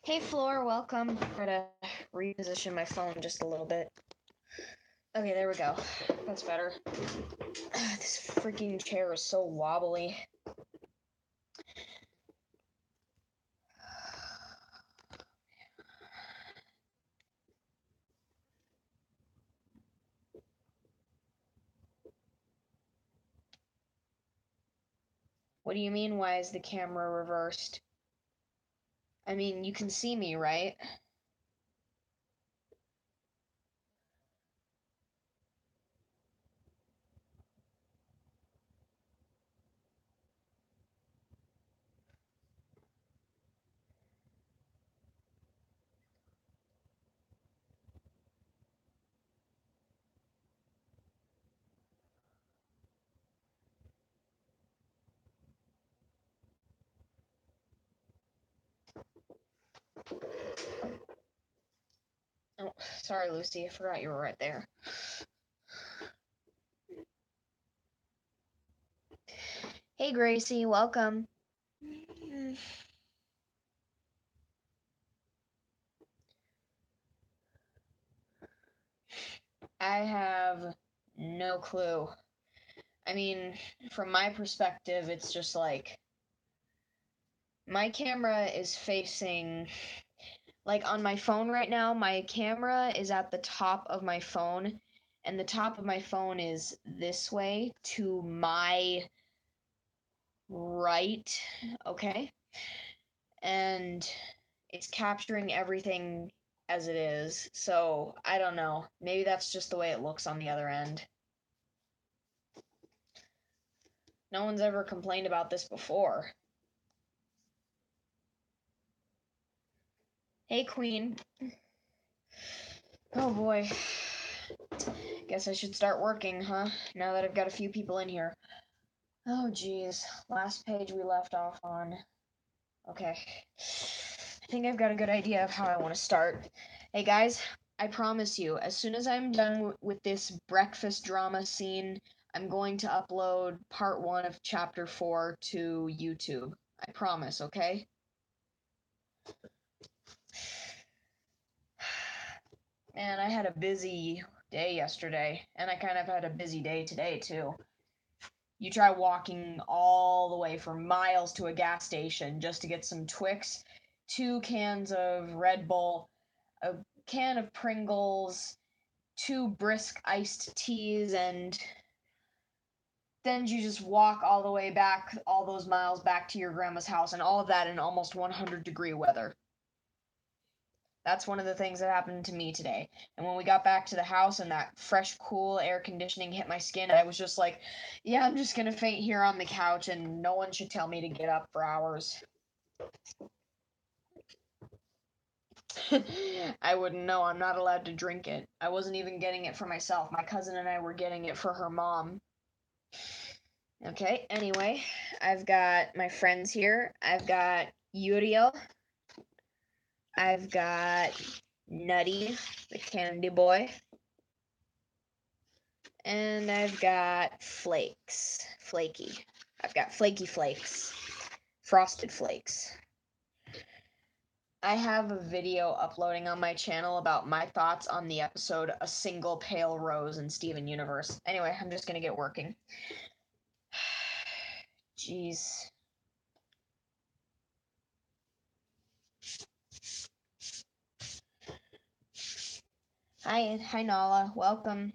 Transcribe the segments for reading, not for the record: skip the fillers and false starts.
Hey Floor, welcome. Try to reposition my phone just a little bit. Okay, there we go. That's better. This freaking chair is so wobbly. What do you mean, why is the camera reversed? I mean, you can see me, right? Oh, sorry, Lucy. I forgot you were right there. Hey, Gracie, welcome. I have no clue. I mean, from my perspective, it's just like my camera is facing, like on my phone right now, my camera is at the top of my phone, and the top of my phone is this way to my right, okay? And it's capturing everything as it is. So, I don't know. Maybe that's just the way it looks on the other end. No one's ever complained about this before. Hey, Queen. Oh boy. Guess I should start working, huh? Now that I've got a few people in here. Oh geez. Last page we left off on. Okay. I think I've got a good idea of how I want to start. Hey guys, I promise you, as soon as I'm done with this breakfast drama scene, I'm going to upload part 1 of chapter 4 to YouTube. I promise, okay? Man, I had a busy day yesterday, and I kind of had a busy day today, too. You try walking all the way for miles to a gas station just to get some Twix, 2 cans of Red Bull, a can of Pringles, 2 brisk iced teas, and then you just walk all the way back, all those miles back to your grandma's house, and all of that in almost 100-degree weather. That's one of the things that happened to me today. And when we got back to the house and that fresh, cool air conditioning hit my skin, I was just like, yeah, I'm just gonna faint here on the couch, and no one should tell me to get up for hours. I wouldn't know. I'm not allowed to drink it. I wasn't even getting it for myself. My cousin and I were getting it for her mom. Okay, anyway, I've got my friends here. I've got Uriel. I've got Nutty, the candy boy. And I've got Flakes. Flaky. I've got Flaky Flakes. Frosted Flakes. I have a video uploading on my channel about my thoughts on the episode A Single Pale Rose in Steven Universe. Anyway, I'm just gonna get working. Jeez. Hi Nala. Welcome.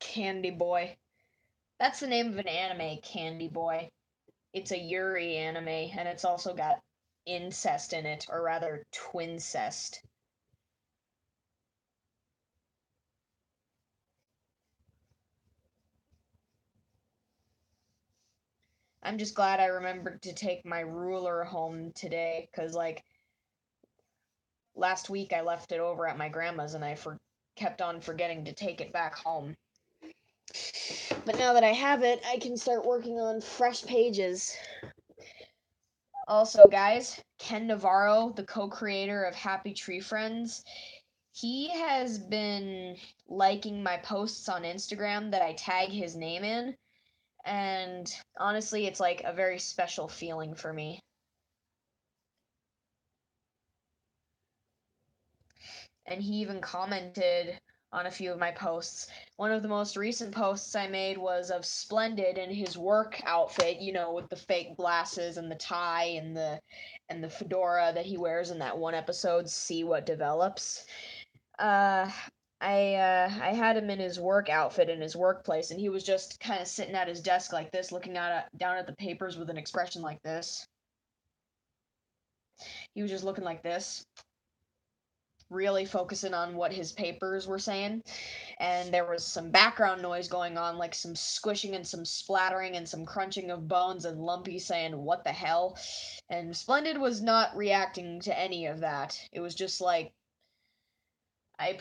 Candy Boy. That's the name of an anime, Candy Boy. It's a Yuri anime, and it's also got incest in it, or rather, twincest. I'm just glad I remembered to take my ruler home today, because, like, last week I left it over at my grandma's and I kept on forgetting to take it back home. But now that I have it, I can start working on fresh pages. Also, guys, Ken Navarro, the co-creator of Happy Tree Friends, he has been liking my posts on Instagram that I tag his name in, and honestly, it's like a very special feeling for me. And he even commented on a few of my posts. One of the most recent posts I made was of Splendid in his work outfit, you know, with the fake glasses and the tie and the fedora that he wears in that one episode, See What Develops. Uh I had him in his work outfit in his workplace, and he was just kind of sitting at his desk like this, looking down at the papers with an expression like this. He was just looking like this, really focusing on what his papers were saying. And there was some background noise going on, like some squishing and some splattering and some crunching of bones, and Lumpy saying, "What the hell?" And Splendid was not reacting to any of that. It was just like, I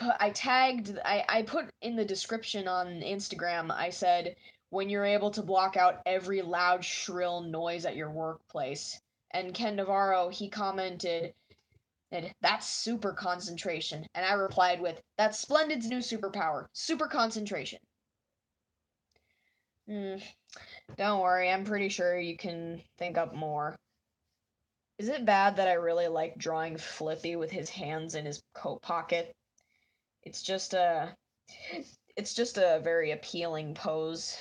put in the description on Instagram, I said, when you're able to block out every loud, shrill noise at your workplace. And Ken Navarro, he commented, "That's super concentration." And I replied with, "That's Splendid's new superpower, super concentration." Mm, don't worry, I'm pretty sure you can think up more. Is it bad that I really like drawing Flippy with his hands in his coat pocket? It's just a it's just a very appealing pose.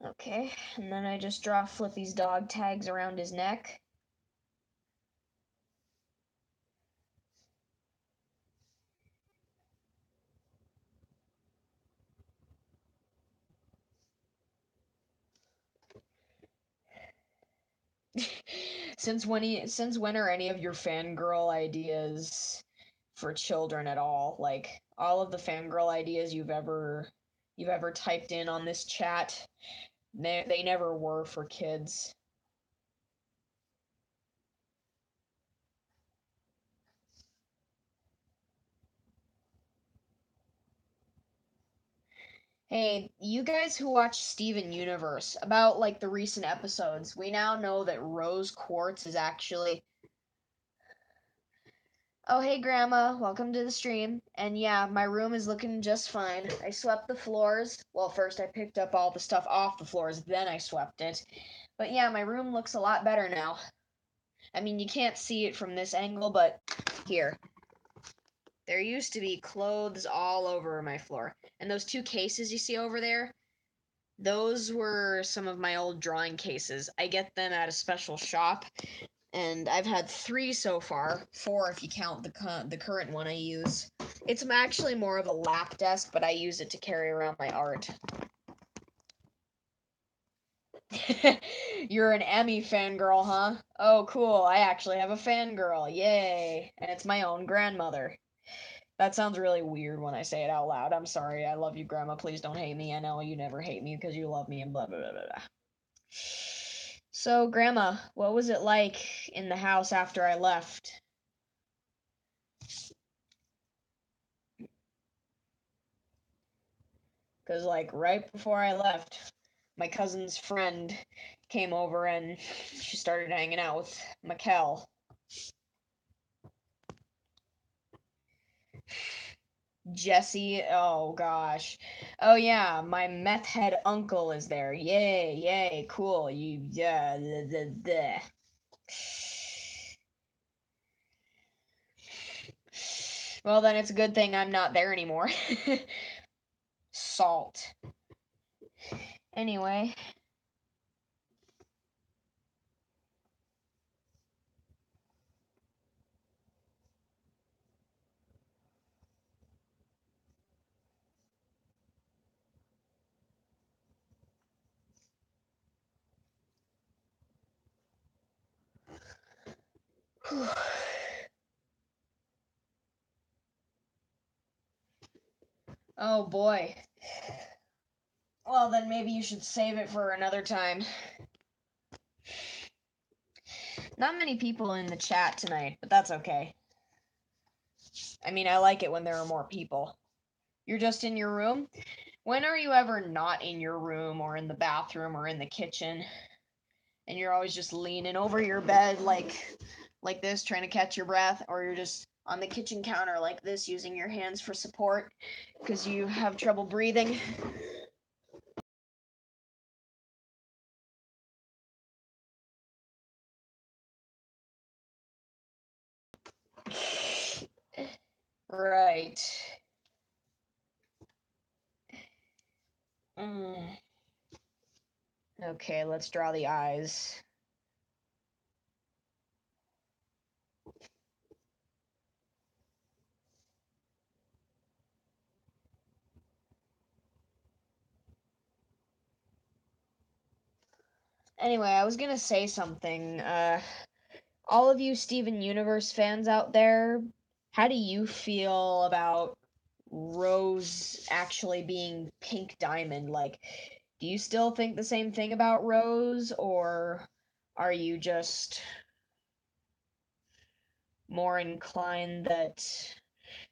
Okay, and then I just draw Flippy's dog tags around his neck. Since when are any of your fangirl ideas for children at all? Like all of the fangirl ideas you've ever typed in on this chat, they never were for kids. Hey, you guys who watch Steven Universe, about like the recent episodes, we now know that Rose Quartz is actually. Oh, hey, Grandma, welcome to the stream. And yeah, my room is looking just fine. I swept the floors. Well, first I picked up all the stuff off the floors, then I swept it. But yeah, my room looks a lot better now. I mean, you can't see it from this angle, but here. There used to be clothes all over my floor. And those two cases you see over there, those were some of my old drawing cases. I get them at a special shop, and I've had 3 so far. 4 if you count the current one I use. It's actually more of a lap desk, but I use it to carry around my art. You're an Emmy fangirl, huh? Oh, cool. I actually have a fangirl. Yay. And it's my own grandmother. That sounds really weird when I say it out loud. I'm sorry. I love you, Grandma. Please don't hate me. I know you never hate me because you love me and blah, blah, blah, blah, blah. So, Grandma, what was it like in the house after I left? Because, like, right before I left, my cousin's friend came over and she started hanging out with Mikkel. Jesse, oh gosh. Oh yeah, my meth head uncle is there. Yay, yay, cool. Yeah, the. Well, then it's a good thing I'm not there anymore. Salt. Anyway, Oh boy. Well, then maybe you should save it for another time. Not many people in the chat tonight, but that's okay. I mean, I like it when there are more people. You're just in your room? When are you ever not in your room or in the bathroom or in the kitchen and you're always just leaning over your bed like this trying to catch your breath, or you're just on the kitchen counter like this using your hands for support because you have trouble breathing? Right. Mm. Okay, let's draw the eyes. Anyway, I was gonna say something. All of you Steven Universe fans out there, how do you feel about Rose actually being Pink Diamond? Like, do you still think the same thing about Rose, or are you just more inclined that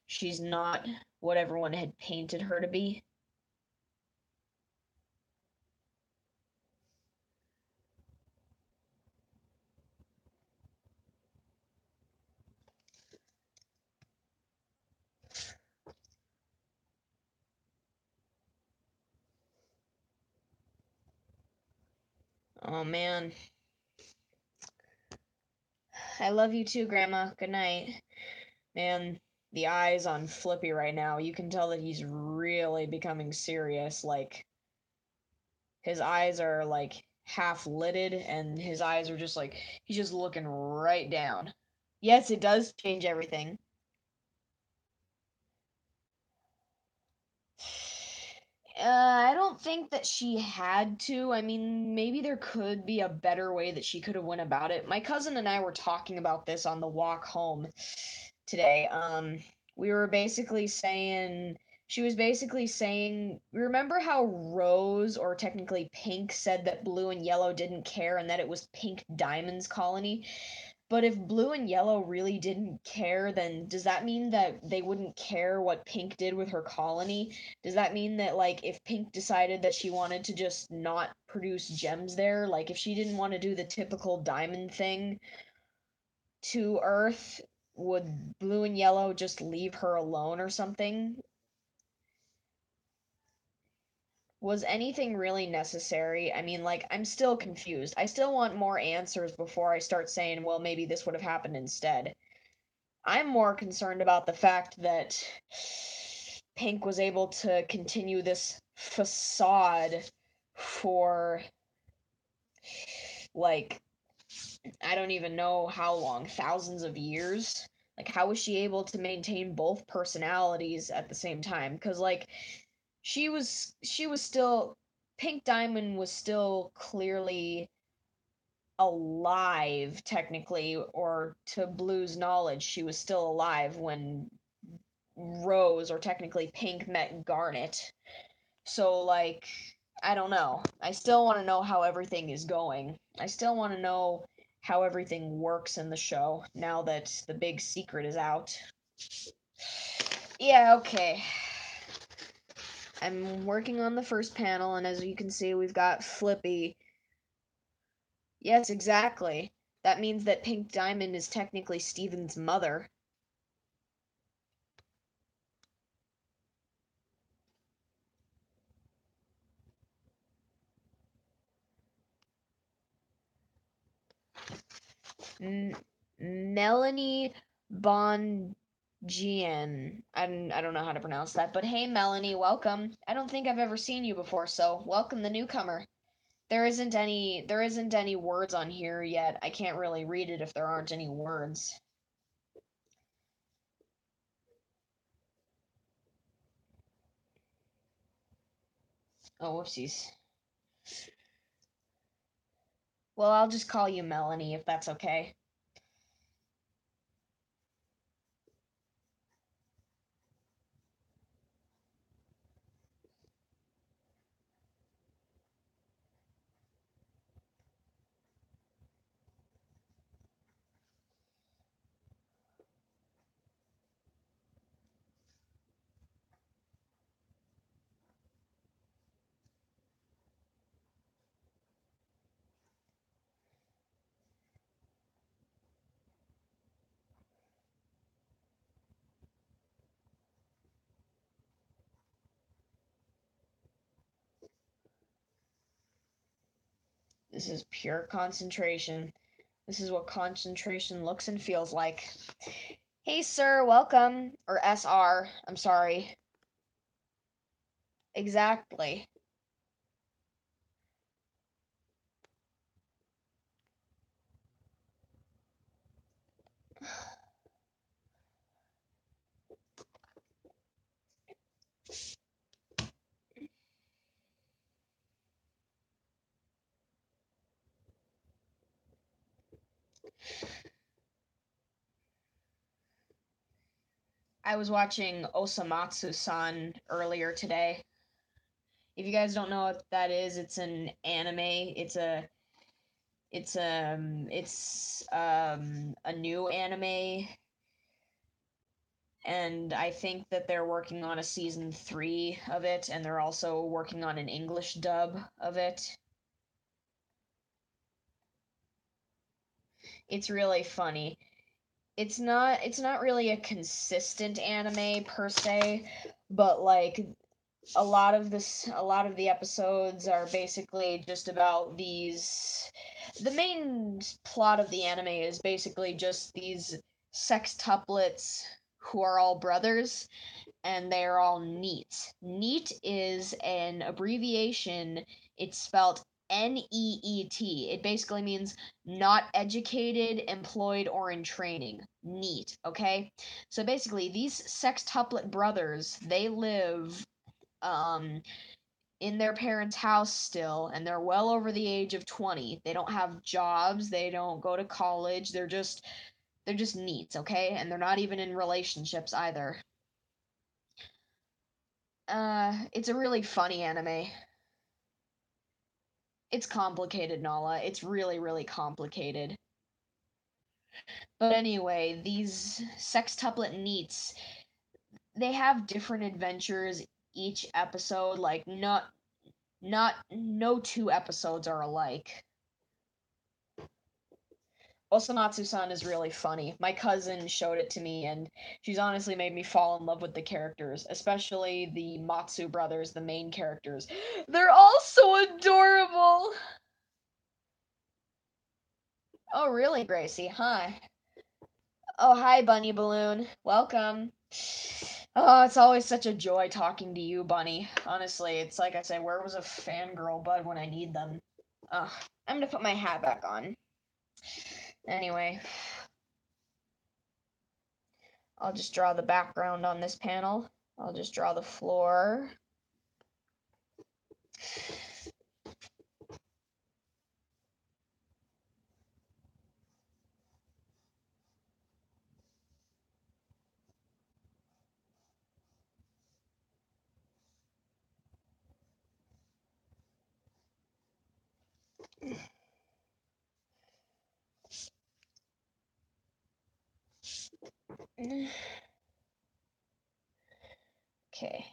she's not what everyone had painted her to be? Oh man. I love you too, Grandma. Good night. Man, the eyes on Flippy right now, you can tell that he's really becoming serious. Like, his eyes are like half lidded, and his eyes are just like, he's just looking right down. Yes, it does change everything. I don't think that she had to. I mean, maybe there could be a better way that she could have went about it. My cousin and I were talking about this on the walk home today. We were basically saying she was basically saying, remember how Rose, or technically Pink, said that Blue and Yellow didn't care and that it was Pink Diamond's colony? But if Blue and Yellow really didn't care, then does that mean that they wouldn't care what Pink did with her colony? Does that mean that, like, if Pink decided that she wanted to just not produce gems there, like if she didn't want to do the typical diamond thing to Earth, would Blue and Yellow just leave her alone or something? Was anything really necessary? I mean, like, I'm still confused. I still want more answers before I start saying, well, maybe this would have happened instead. I'm more concerned about the fact that Pink was able to continue this facade for, like, I don't even know how long, thousands of years. Like, how was she able to maintain both personalities at the same time? Because, like, she was still, Pink Diamond was still clearly alive technically, or to Blue's knowledge she was still alive when Rose, or technically Pink, met Garnet. So, like, I don't know. I still want to know how everything is going. I still want to know how everything works in the show now that the big secret is out. Yeah, okay. I'm working on the first panel, and as you can see, we've got Flippy. Yes, exactly. That means that Pink Diamond is technically Steven's mother. Melanie Bongian. I don't know how to pronounce that, but hey, Melanie, welcome. I don't think I've ever seen you before, so welcome the newcomer. There isn't any words on here yet. I can't really read it if there aren't any words. Oh, whoopsies. Well, I'll just call you Melanie if that's okay. This is pure concentration. This is what concentration looks and feels like. Hey, sir, welcome. Or SR, I'm sorry. Exactly. I was watching Osamatsu-san earlier today. If you guys don't know what that is, it's an anime. It's a new anime, and I think that they're working on a season 3 of it, and they're also working on an English dub of it. It's really funny. It's not really a consistent anime per se, but like a lot of the episodes are basically just about these. The main plot of the anime is basically just these sextuplets who are all brothers, and they're all NEET. NEET is an abbreviation. It's spelled NEET. It basically means not educated, employed, or in training. NEET, okay? So basically, these sextuplet brothers, they live um in their parents' house still, and they're well over the age of 20. They don't have jobs, they don't go to college, they're just NEETs, okay? And they're not even in relationships either. It's a really funny anime. It's complicated, Nala. It's really, really complicated. But anyway, these sextuplet NEETs, they have different adventures each episode. Like, no two episodes are alike. Osamatsu-san is really funny. My cousin showed it to me, and she's honestly made me fall in love with the characters, especially the Matsu brothers, the main characters. They're all so adorable! Oh, really, Gracie? Hi. Oh, hi, Bunny Balloon. Welcome. Oh, it's always such a joy talking to you, Bunny. Honestly, it's like I say, where was a fangirl bud when I need them? Ugh, I'm gonna put my hat back on. Anyway, I'll just draw the background on this panel. I'll just draw the floor. Okay.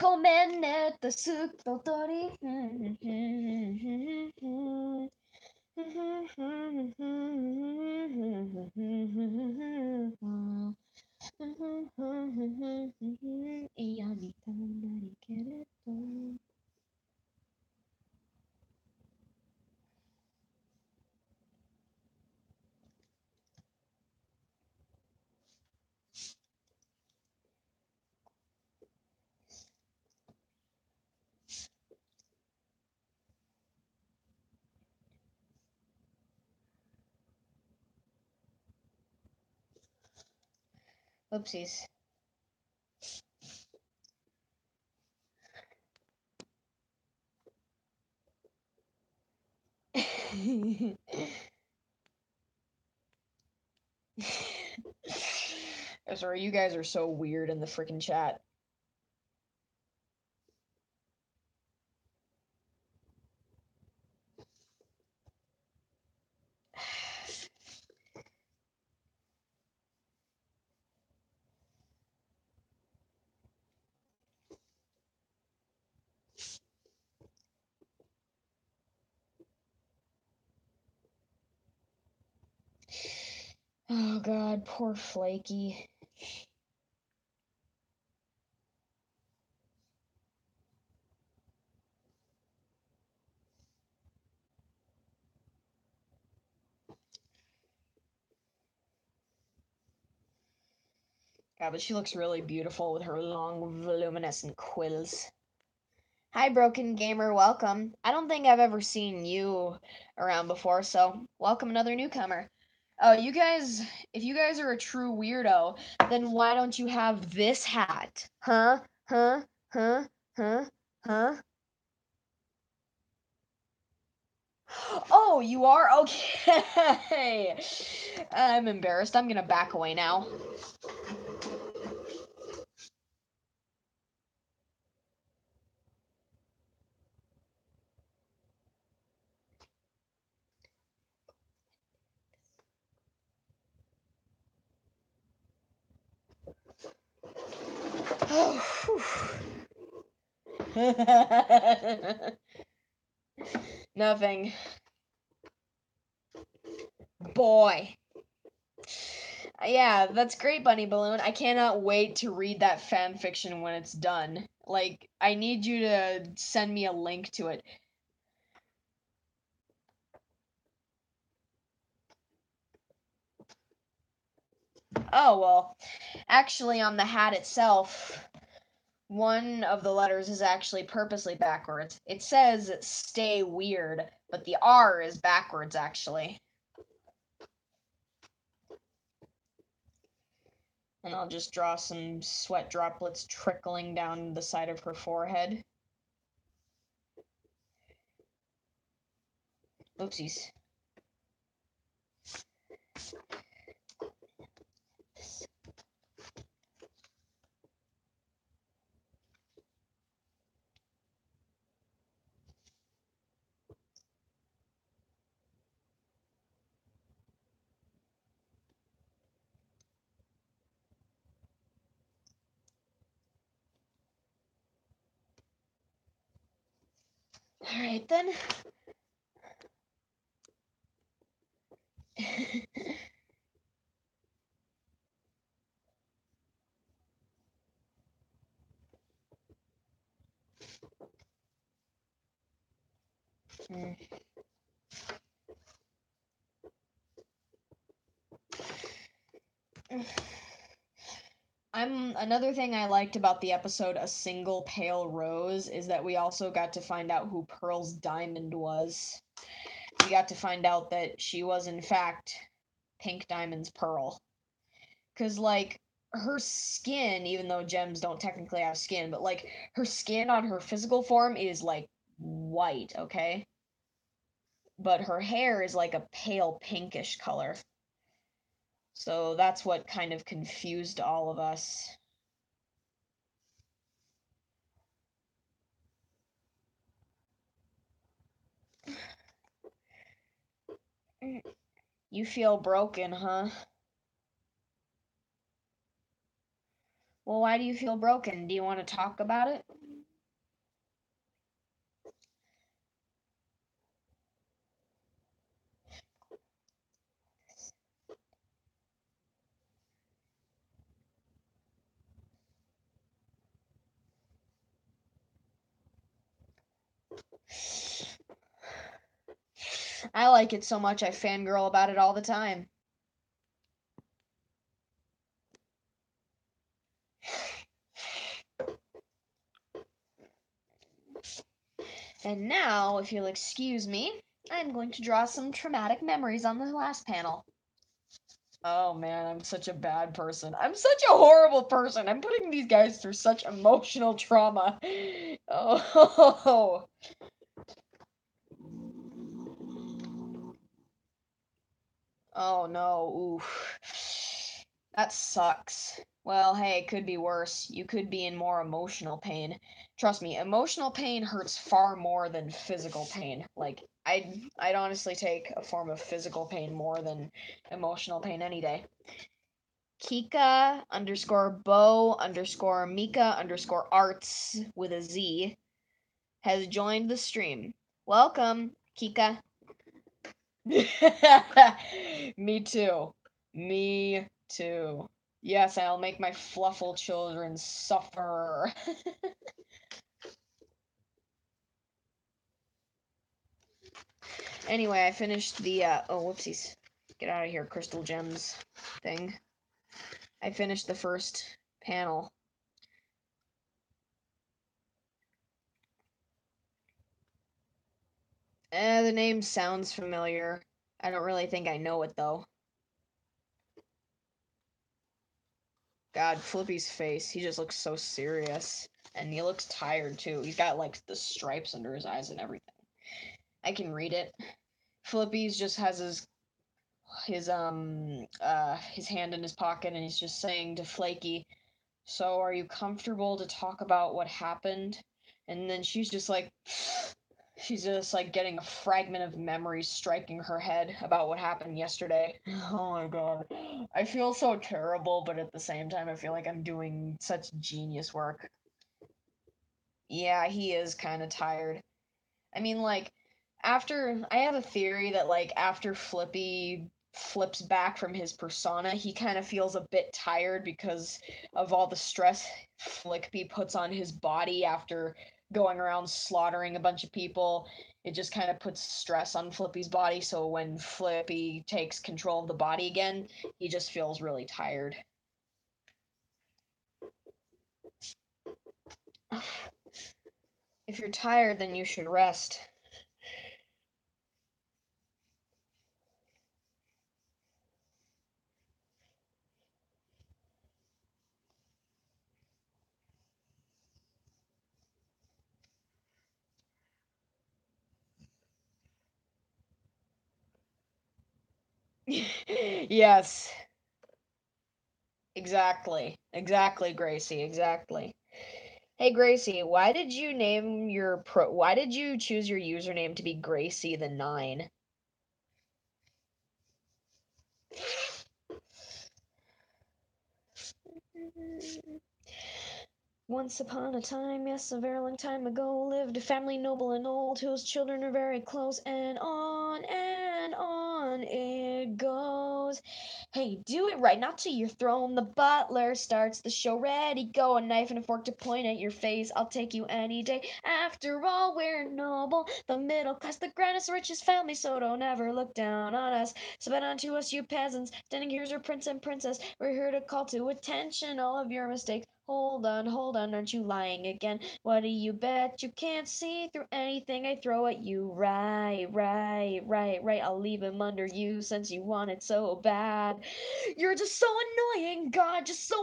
ごめんねってすっととり。嫌みたいなりけれど。Oopsies. Sorry, you guys are so weird in the freaking chat. Oh God, poor Flaky. Yeah, but she looks really beautiful with her long, voluminous quills. Hi, Broken Gamer, welcome. I don't think I've ever seen you around before, so welcome another newcomer. Oh, you guys, if you guys are a true weirdo, then why don't you have this hat? Huh? Huh? Huh? Huh? Huh? Oh, you are? Okay. I'm embarrassed. I'm gonna back away now. Nothing. Boy. Yeah, that's great, Bunny Balloon. I cannot wait to read that fan fiction when it's done. Like, I need you to send me a link to it. Oh, well, actually, on the hat itself, one of the letters is actually purposely backwards. It says stay weird, but the R is backwards, actually. And I'll just draw some sweat droplets trickling down the side of her forehead. Oopsies. Alright then. Another thing I liked about the episode A Single Pale Rose is that we also got to find out who Pearl's diamond was. We got to find out that she was in fact Pink Diamond's Pearl. Cause like her skin, even though gems don't technically have skin, but like her skin on her physical form is like white, okay? But her hair is like a pale pinkish color. So that's what kind of confused all of us. You feel broken, huh? Well, why do you feel broken? Do you want to talk about it? I like it so much I fangirl about it all the time. And now, if you'll excuse me, I'm going to draw some traumatic memories on the last panel. Oh man, I'm such a bad person. I'm such a horrible person. I'm putting these guys through such emotional trauma. Oh. Oh no. Oof. That sucks. Well, hey, it could be worse. You could be in more emotional pain. Trust me, emotional pain hurts far more than physical pain. Like, I'd honestly take a form of physical pain more than emotional pain any day. Kika underscore Bo underscore Mika underscore Arts with a Z has joined the stream. Welcome, Kika. Me too. Me too. Yes, I'll make my fluffle children suffer. Anyway, I finished the oh whoopsies. Get out of here, crystal gems thing. I finished the first panel. The name sounds familiar. I don't really think I know it though. God, Flippy's face. He just looks so serious. And he looks tired too. He's got like the stripes under his eyes and everything. I can read it. Flippy's just has his hand in his pocket and he's just saying to Flaky, "So are you comfortable to talk about what happened?" And then she's just like getting a fragment of memory striking her head about what happened yesterday. Oh my god. I feel so terrible, but at the same time I feel like I'm doing such genius work. Yeah, he is kind of tired. I mean, like, I have a theory that, like, after Flippy flips back from his persona, he kind of feels a bit tired because of all the stress Flippy puts on his body after going around slaughtering a bunch of people. It just kind of puts stress on Flippy's body, so when Flippy takes control of the body again, he just feels really tired. If you're tired, then you should rest. Yes, exactly. Exactly, Gracie, exactly. Hey Gracie, why did you choose your username to be Gracie the 9? Once upon a time, yes, a very long time ago, lived a family noble and old, whose children are very close, and on it goes. Hey, do it right, not to your throne. The butler starts the show. Ready, go, a knife and a fork to point at your face. I'll take you any day. After all, we're noble, the middle class, the grandest, richest family, so don't ever look down on us. Submit unto us, you peasants. Standing here's our prince and princess. We're here to call to attention all of your mistakes. Hold on, aren't you lying again? What do you bet? You can't see through anything I throw at you. Right. I'll leave him under you since you want it so bad. You're just so annoying, God, just so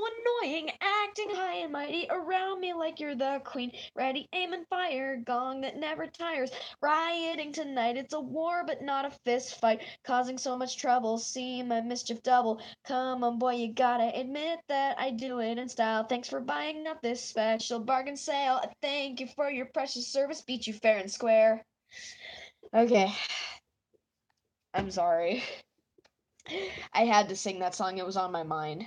annoying. Acting high and mighty around me like you're the queen. Ready, aim, and fire. Gong that never tires. Rioting tonight, it's a war, but not a fist fight. Causing so much trouble, see my mischief double. Come on, boy, you gotta admit that I do it in style. Thanks for buying up this special bargain sale. Thank you for your precious service. Beat you fair and square. Okay, I'm sorry. I had to sing that song, it was on my mind.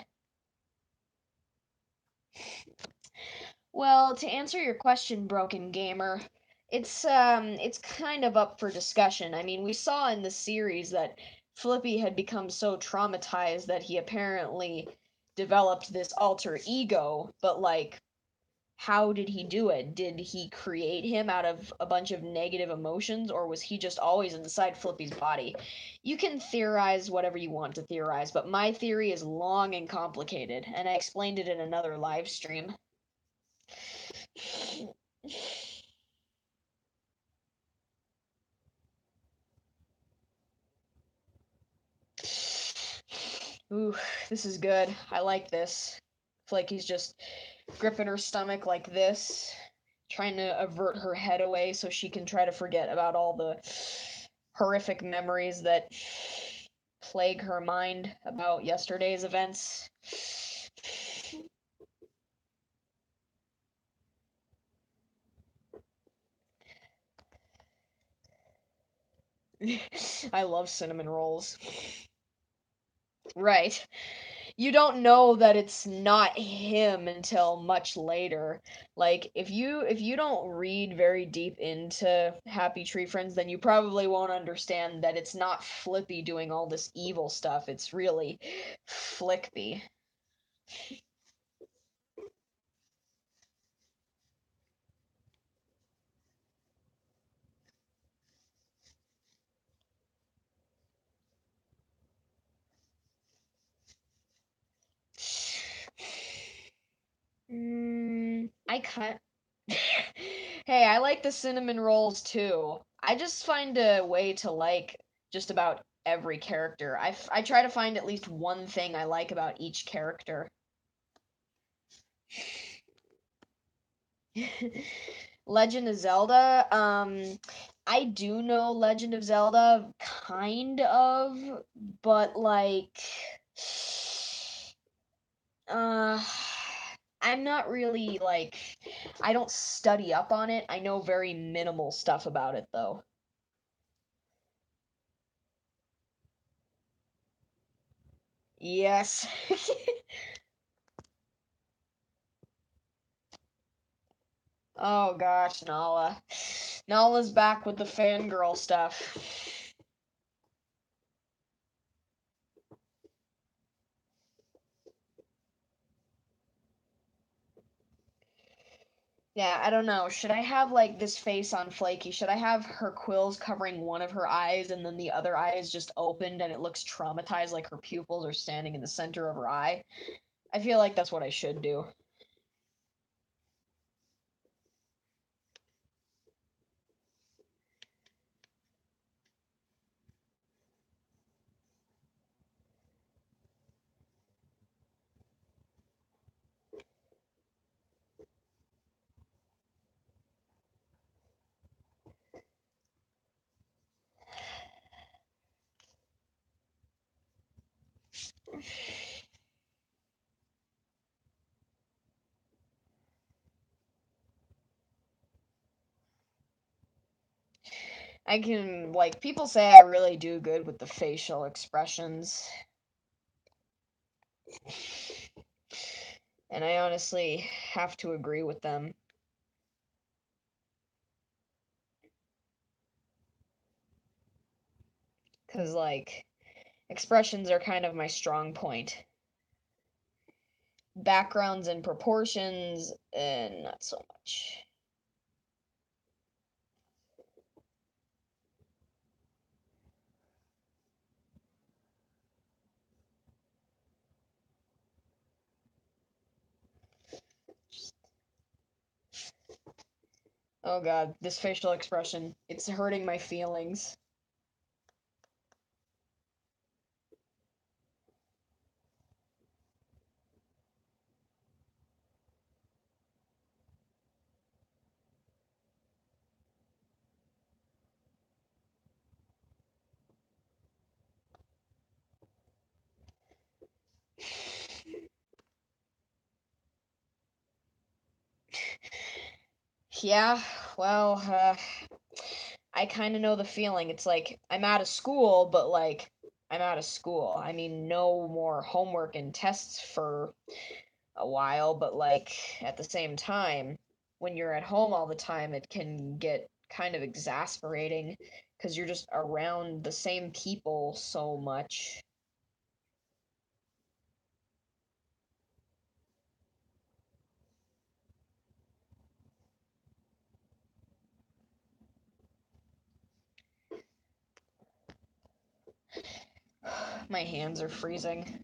Well, to answer your question, Broken Gamer, it's kind of up for discussion. I mean, we saw in the series that Flippy had become so traumatized that he apparently developed this alter ego, but like how did he do it? Did he create him out of a bunch of negative emotions, or was he just always inside Flippy's body? You can theorize whatever you want to theorize, but my theory is long and complicated, and I explained it in another live stream. Ooh, this is good. I like this. Flaky's just gripping her stomach like this, trying to avert her head away so she can try to forget about all the horrific memories that plague her mind about yesterday's events. I love cinnamon rolls. Right. you don't know that it's not him until much later. Like if you don't read very deep into Happy Tree Friends, then you probably won't understand that it's not Flippy doing all this evil stuff. It's really Flickby. I cut. Hey, I like the cinnamon rolls too. I just find a way to like just about every character. I try to find at least one thing I like about each character. Legend of Zelda. I do know Legend of Zelda, kind of, but like, uh, I'm not really like, I don't study up on it. I know very minimal stuff about it though. Yes. Oh gosh, Nala. Nala's back with the fangirl stuff. Yeah, I don't know. Should I have like this face on Flaky? Should I have her quills covering one of her eyes and then the other eye is just opened and it looks traumatized like her pupils are standing in the center of her eye? I feel like that's what I should do. I can, like, people say I really do good with the facial expressions. And I honestly have to agree with them. Because, like, expressions are kind of my strong point. Backgrounds and proportions, and not so much. Oh god, this facial expression. It's hurting my feelings. Yeah, well, I kind of know the feeling. It's like I'm out of school, but like I'm out of school. I mean, no more homework and tests for a while, but like at the same time, when you're at home all the time, it can get kind of exasperating because you're just around the same people so much. My hands are freezing,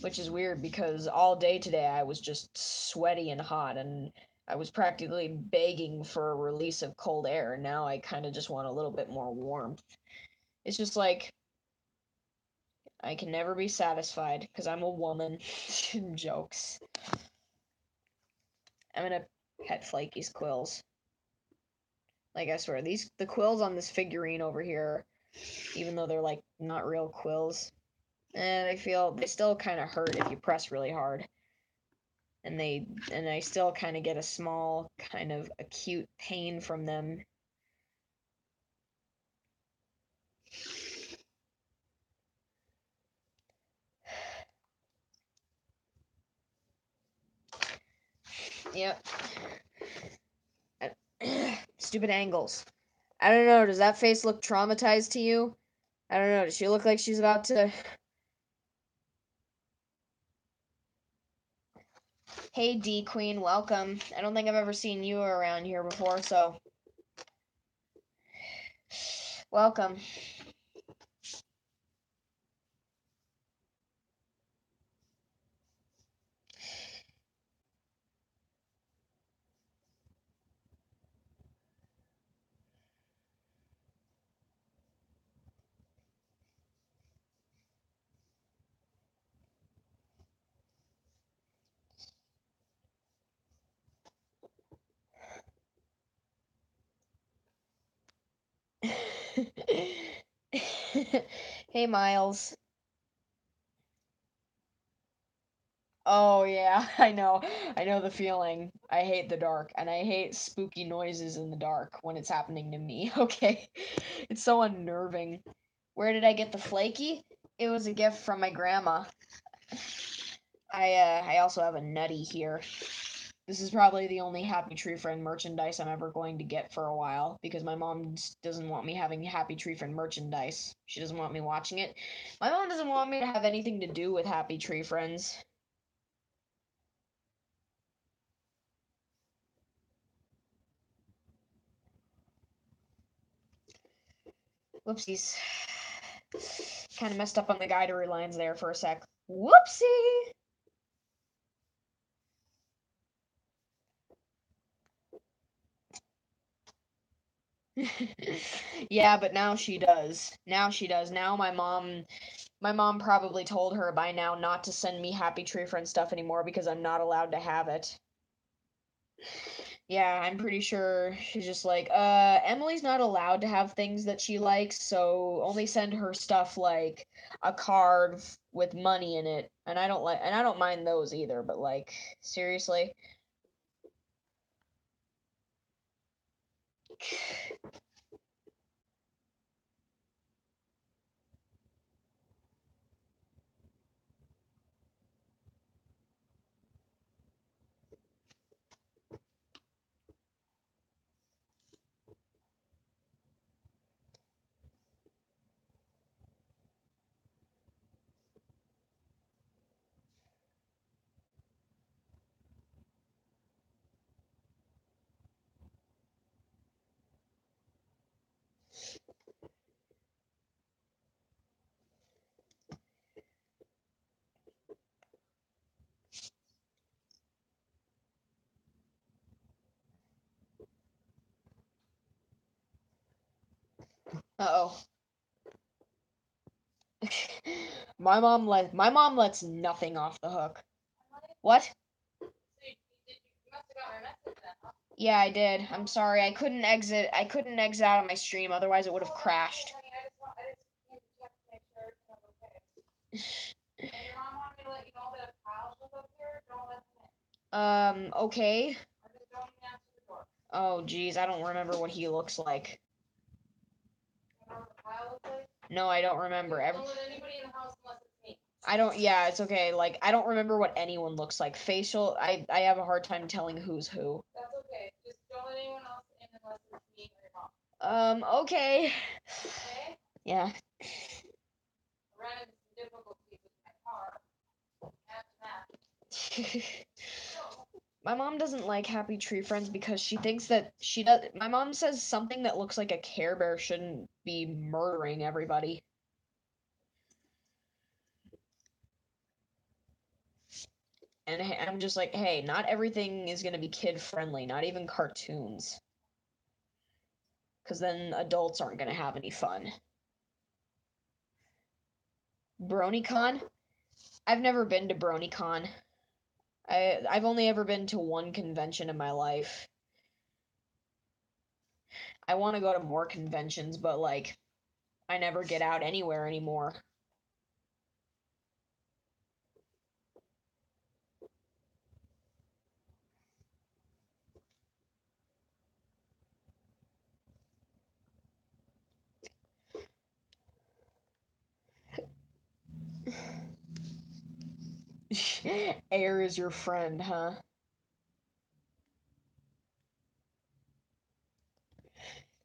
which is weird because all day today I was just sweaty and hot and I was practically begging for a release of cold air. And now I kind of just want a little bit more warmth. It's just like I can never be satisfied because I'm a woman. Jokes. I'm gonna pet Flaky's quills. Like I swear, these the quills on this figurine over here, even though they're like not real quills, they still kind of hurt if you press really hard. And I still kind of get a small kind of acute pain from them. Yep. Stupid angles. I don't know. Does that face look traumatized to you? I don't know. Does she look like she's about to... Hey, D Queen, welcome. I don't think I've ever seen you around here before, so... Welcome. Hey, Miles. Oh yeah, I know. I know the feeling. I hate the dark, and I hate spooky noises in the dark when it's happening to me. Okay. It's so unnerving. Where did I get the flaky? It was a gift from my grandma. I also have a nutty here. This is probably the only Happy Tree Friend merchandise I'm ever going to get for a while because my mom doesn't want me having Happy Tree Friend merchandise. She doesn't want me watching it. My mom doesn't want me to have anything to do with Happy Tree Friends. Whoopsies. Kind of messed up on the guidery lines there for a sec. Whoopsie! Yeah, but now she does. Now she does. Now my mom probably told her by now not to send me Happy Tree Friend stuff anymore because I'm not allowed to have it. Yeah, I'm pretty sure she's just like, Emily's not allowed to have things that she likes, so only send her stuff like a card with money in it. And I don't mind those either, but like, seriously? Uh-oh. My mom lets nothing off the hook. What? Yeah, I did. I'm sorry. I couldn't exit out of my stream, otherwise it would have crashed. Okay. Oh, geez, I don't remember what he looks like. No, I don't remember. I don't, yeah, it's okay. Like, I don't remember what anyone looks like. Facial, I have a hard time telling who's who. Okay. Yeah. My mom doesn't like Happy Tree Friends because she thinks that she does. My mom says something that looks like a Care Bear shouldn't be murdering everybody. And I'm just like, hey, not everything is gonna be kid friendly, not even cartoons. Because then adults aren't gonna have any fun. BronyCon? I've never been to BronyCon. I've only ever been to one convention in my life. I want to go to more conventions, but like, I never get out anywhere anymore. Air is your friend, huh?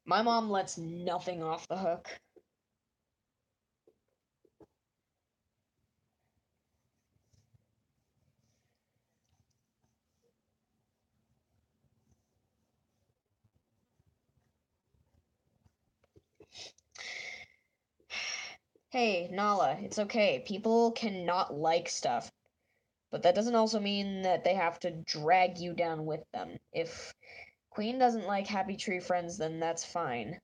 My mom lets nothing off the hook. Hey, Nala, it's okay. People cannot like stuff, but that doesn't also mean that they have to drag you down with them. If Queen doesn't like Happy Tree Friends, then that's fine.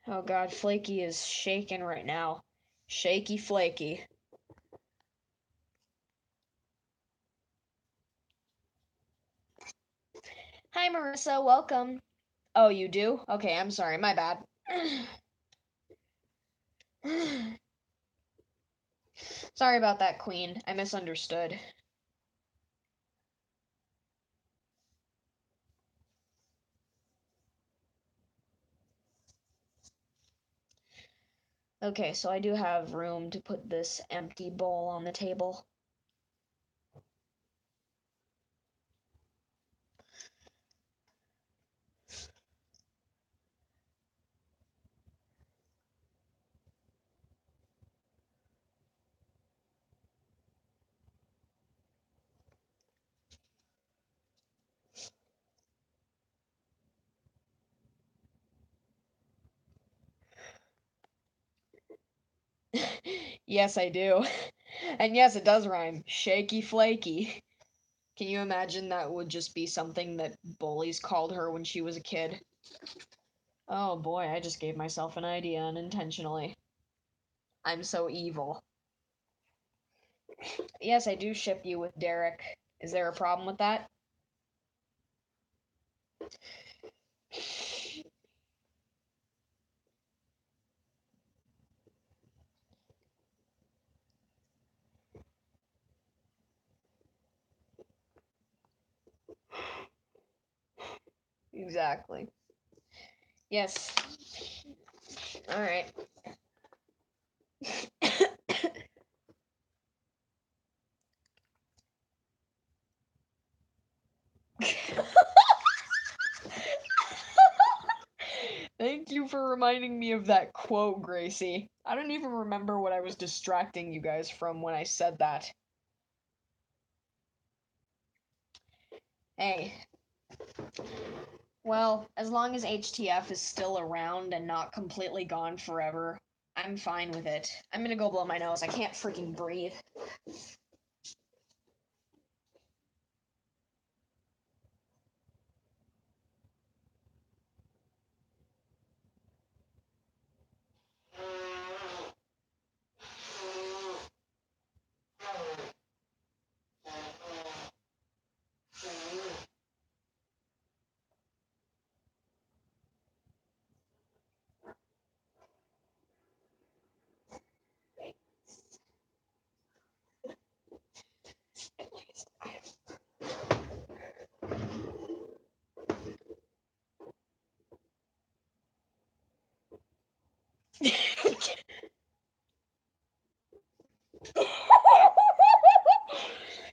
Oh god, Flaky is shaking right now. Shaky Flaky. Hi, Marissa, welcome. Oh, you do? Okay, I'm sorry, my bad. Sorry about that, Queen. I misunderstood. Okay, so I do have room to put this empty bowl on the table. Yes, I do. And yes, it does rhyme. Shaky Flaky. Can you imagine that would just be something that bullies called her when she was a kid? Oh boy, I just gave myself an idea unintentionally. I'm so evil. Yes, I do ship you with Derek. Is there a problem with that? Exactly. Yes. Alright. Thank you for reminding me of that quote, Gracie. I don't even remember what I was distracting you guys from when I said that. Hey. Well, as long as HTF is still around and not completely gone forever, I'm fine with it. I'm gonna go blow my nose. I can't freaking breathe.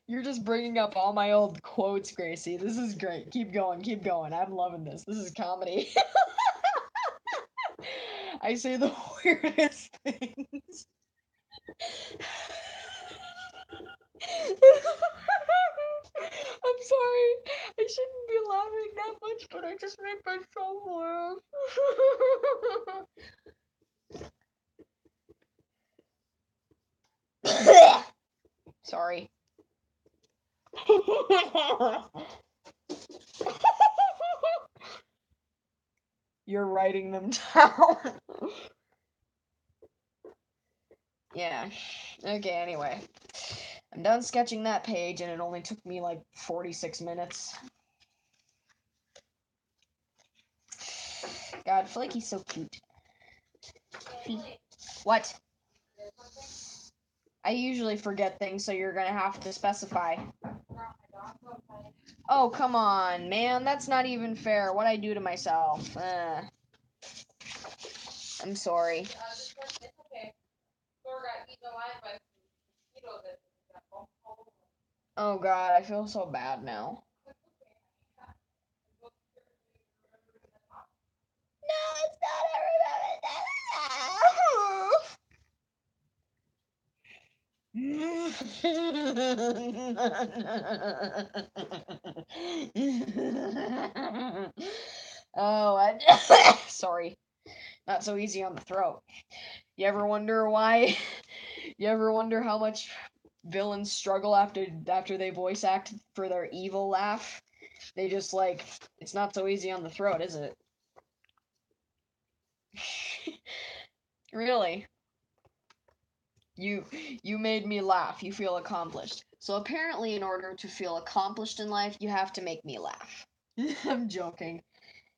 You're just bringing up all my old quotes, Gracie. This is great. Keep going, keep going. I'm loving this. This is comedy. I say the weirdest things. I'm sorry. I shouldn't be laughing that much, but I just make myself laugh. Sorry. You're writing them down. Yeah. Okay, anyway. I'm done sketching that page, and it only took me like 46 minutes. God, Flaky's so cute. What? I usually forget things, so you're gonna have to specify. Oh, come on, man. That's not even fair. What'd I do to myself? I'm sorry. Oh, God. I feel so bad now. No, it's not. Oh, sorry. Not so easy on the throat. You ever wonder why? You ever wonder how much villains struggle after they voice act for their evil laugh? They just like it's not so easy on the throat, is it? Really? You made me laugh. You feel accomplished. So apparently in order to feel accomplished in life, you have to make me laugh. I'm joking.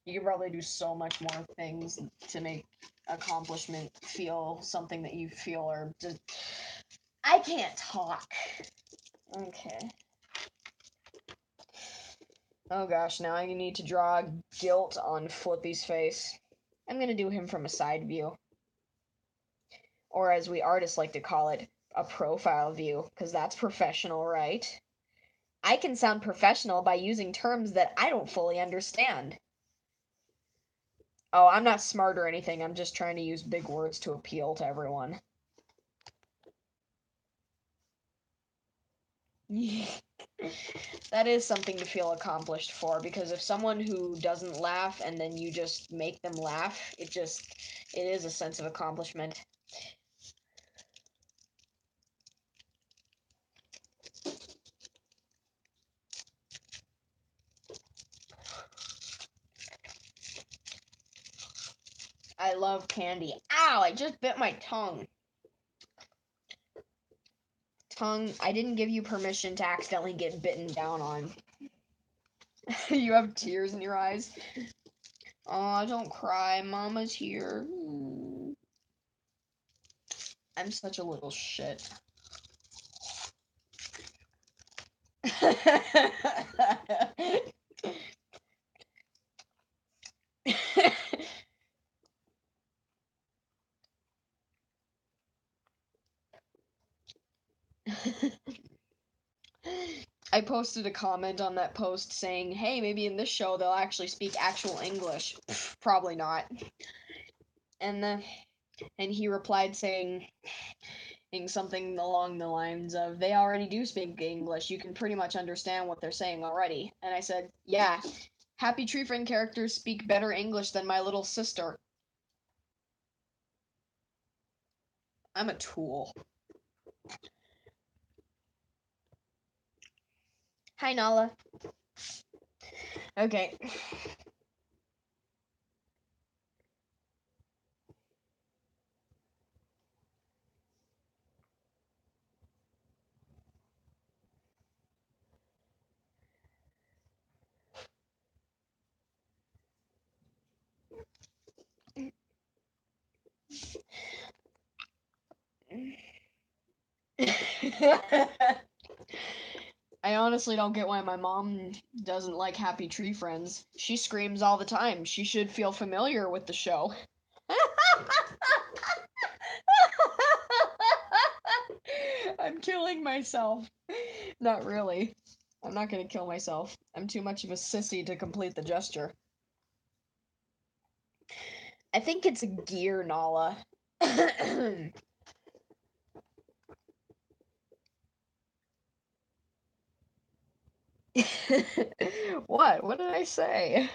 You can probably do so much more things to make accomplishment feel something that you feel or just I can't talk. Okay. Oh gosh, now I need to draw guilt on Flippy's face. I'm gonna do him from a side view. Or as we artists like to call it, a profile view, because that's professional, right? I can sound professional by using terms that I don't fully understand. Oh, I'm not smart or anything, I'm just trying to use big words to appeal to everyone. That is something to feel accomplished for, because if someone who doesn't laugh and then you just make them laugh, it is a sense of accomplishment. I love candy. Ow, I just bit my tongue. Tongue, I didn't give you permission to accidentally get bitten down on. You have tears in your eyes. Aw, don't cry. Mama's here. I'm such a little shit. I posted a comment on that post saying, hey, maybe in this show they'll actually speak actual English. Pfft, probably not. And he replied saying something along the lines of, they already do speak English. You can pretty much understand what they're saying already. And I said, yeah, Happy Tree Friend characters speak better English than my little sister. I'm a tool. Hi, Nala. Okay. I honestly don't get why my mom doesn't like Happy Tree Friends. She screams all the time. She should feel familiar with the show. I'm killing myself. Not really. I'm not gonna kill myself. I'm too much of a sissy to complete the gesture. I think it's a gear, Nala. What? What did I say?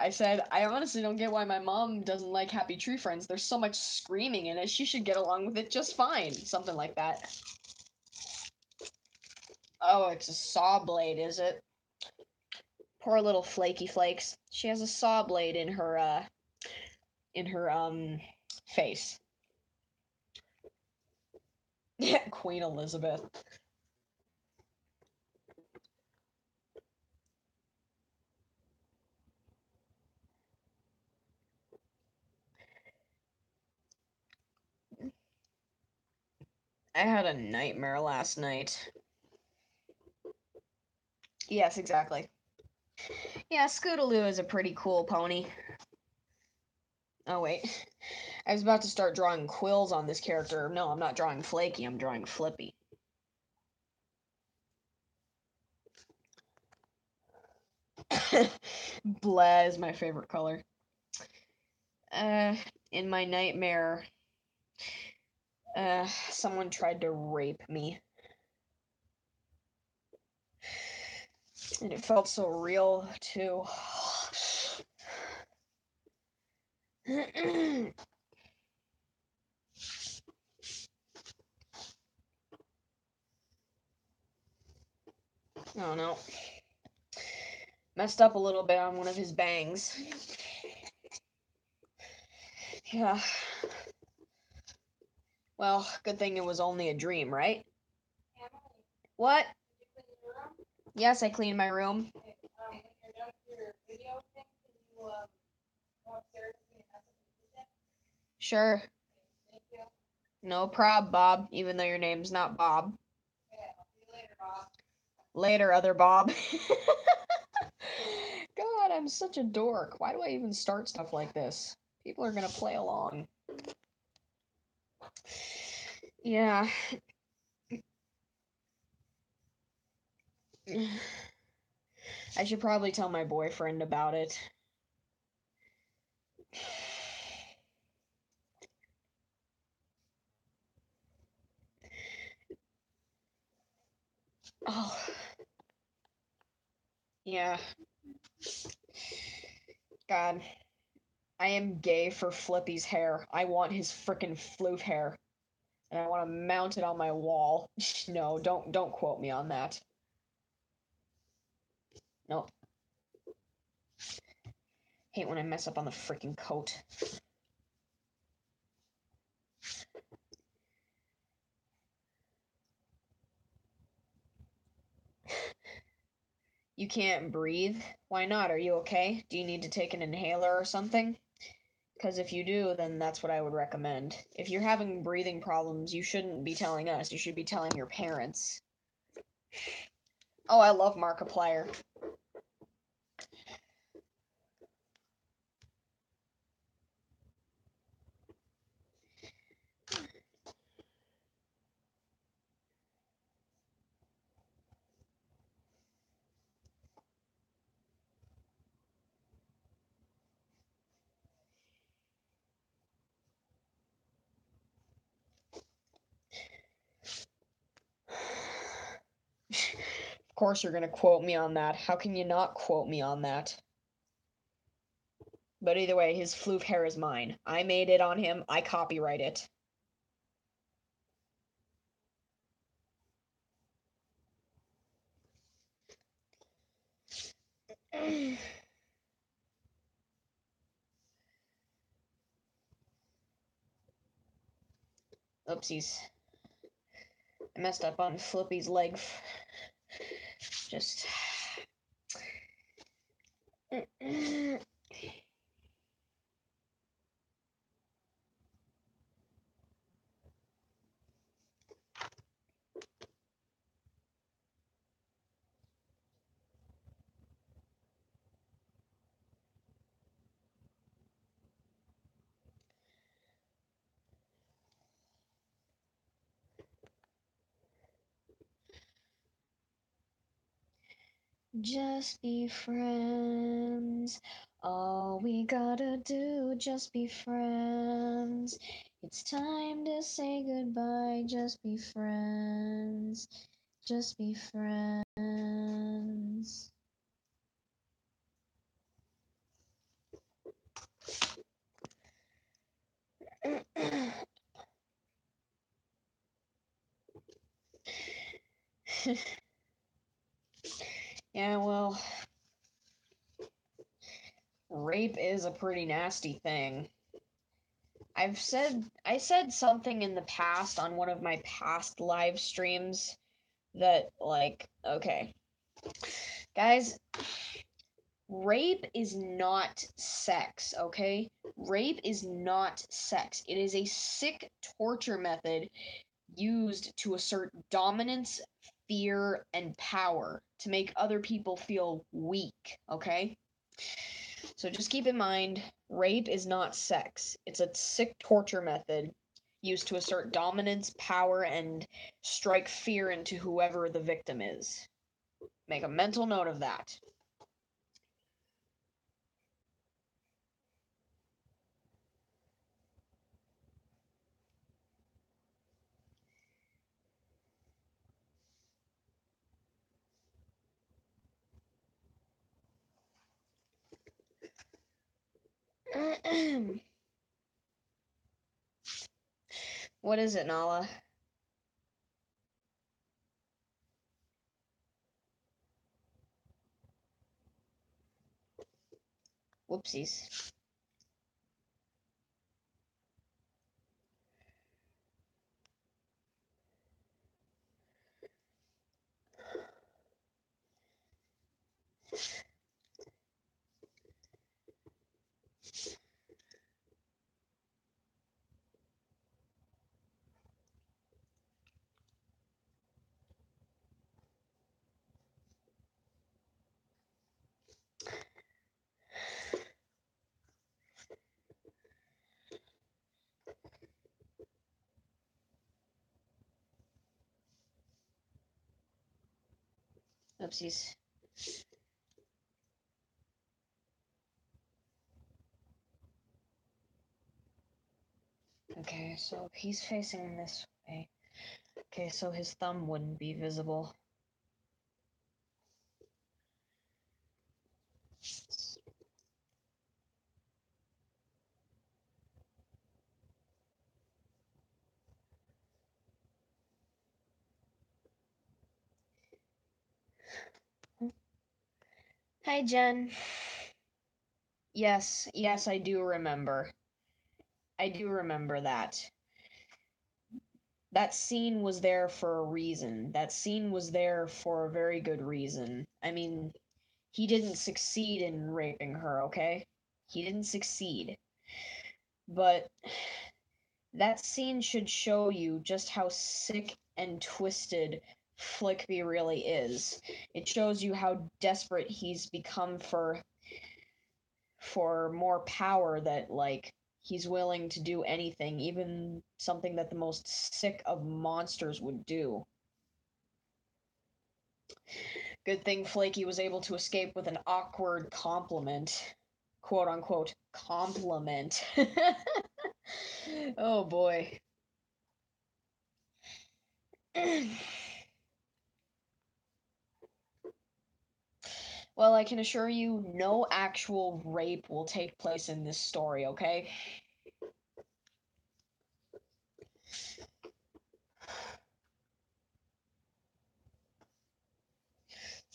I said I honestly don't get why my mom doesn't like Happy Tree Friends. There's so much screaming in it. She should get along with it just fine. Something like that. Oh, it's a saw blade, is it? Poor little Flaky Flakes. She has a saw blade in her face. Yeah, Queen Elizabeth. I had a nightmare last night. Yes, exactly. Yeah, Scootaloo is a pretty cool pony. Oh, wait. I was about to start drawing quills on this character. No, I'm not drawing Flaky, I'm drawing Flippy. Blah is my favorite color. In my nightmare, someone tried to rape me. And it felt so real, too. Oh no. Messed up a little bit on one of his bangs. Yeah. Well, good thing it was only a dream, right? What? Yes, I cleaned my room. Sure. No prob, Bob, even though your name's not Bob. Later, other Bob. God, I'm such a dork. Why do I even start stuff like this? People are gonna play along. Yeah. I should probably tell my boyfriend about it. Oh. Yeah. God. I am gay for Flippy's hair. I want his frickin' floof hair. And I want to mount it on my wall. No, don't quote me on that. Nope. Hate when I mess up on the freaking coat. You can't breathe? Why not? Are you okay? Do you need to take an inhaler or something? Because if you do, then that's what I would recommend. If you're having breathing problems, you shouldn't be telling us. You should be telling your parents. Oh, I love Markiplier. Of course you're gonna quote me on that. How can you not quote me on that? But either way, his floof hair is mine. I made it on him. I copyright it. Oopsies. I messed up on Flippy's leg. Just. Just be friends. All we gotta do, just be friends. It's time to say goodbye. Just be friends. Just be friends. Yeah, well, Rape is a pretty nasty thing. I said something in the past on one of my past live streams that, like, okay. Guys, rape is not sex, okay? Rape is not sex. It is a sick torture method used to assert dominance, fear, and power to make other people feel weak, okay? So just keep in mind, rape is not sex. It's a sick torture method used to assert dominance, power, and strike fear into whoever the victim is. Make a mental note of that. What is it, Nala? Whoopsies. Oopsies. Okay, so he's facing this way. Okay, so his thumb wouldn't be visible. Hi, Jen. Yes, I do remember. I do remember that. That scene was there for a reason. That scene was there for a very good reason. I mean, he didn't succeed in raping her, okay? He didn't succeed. But that scene should show you just how sick and twisted Flickby really is. It shows you how desperate he's become for more power, that, like, he's willing to do anything, even something that the most sick of monsters would do. Good thing Flaky was able to escape with an awkward compliment. Quote unquote compliment. Oh boy. Well, I can assure you, no actual rape will take place in this story, okay?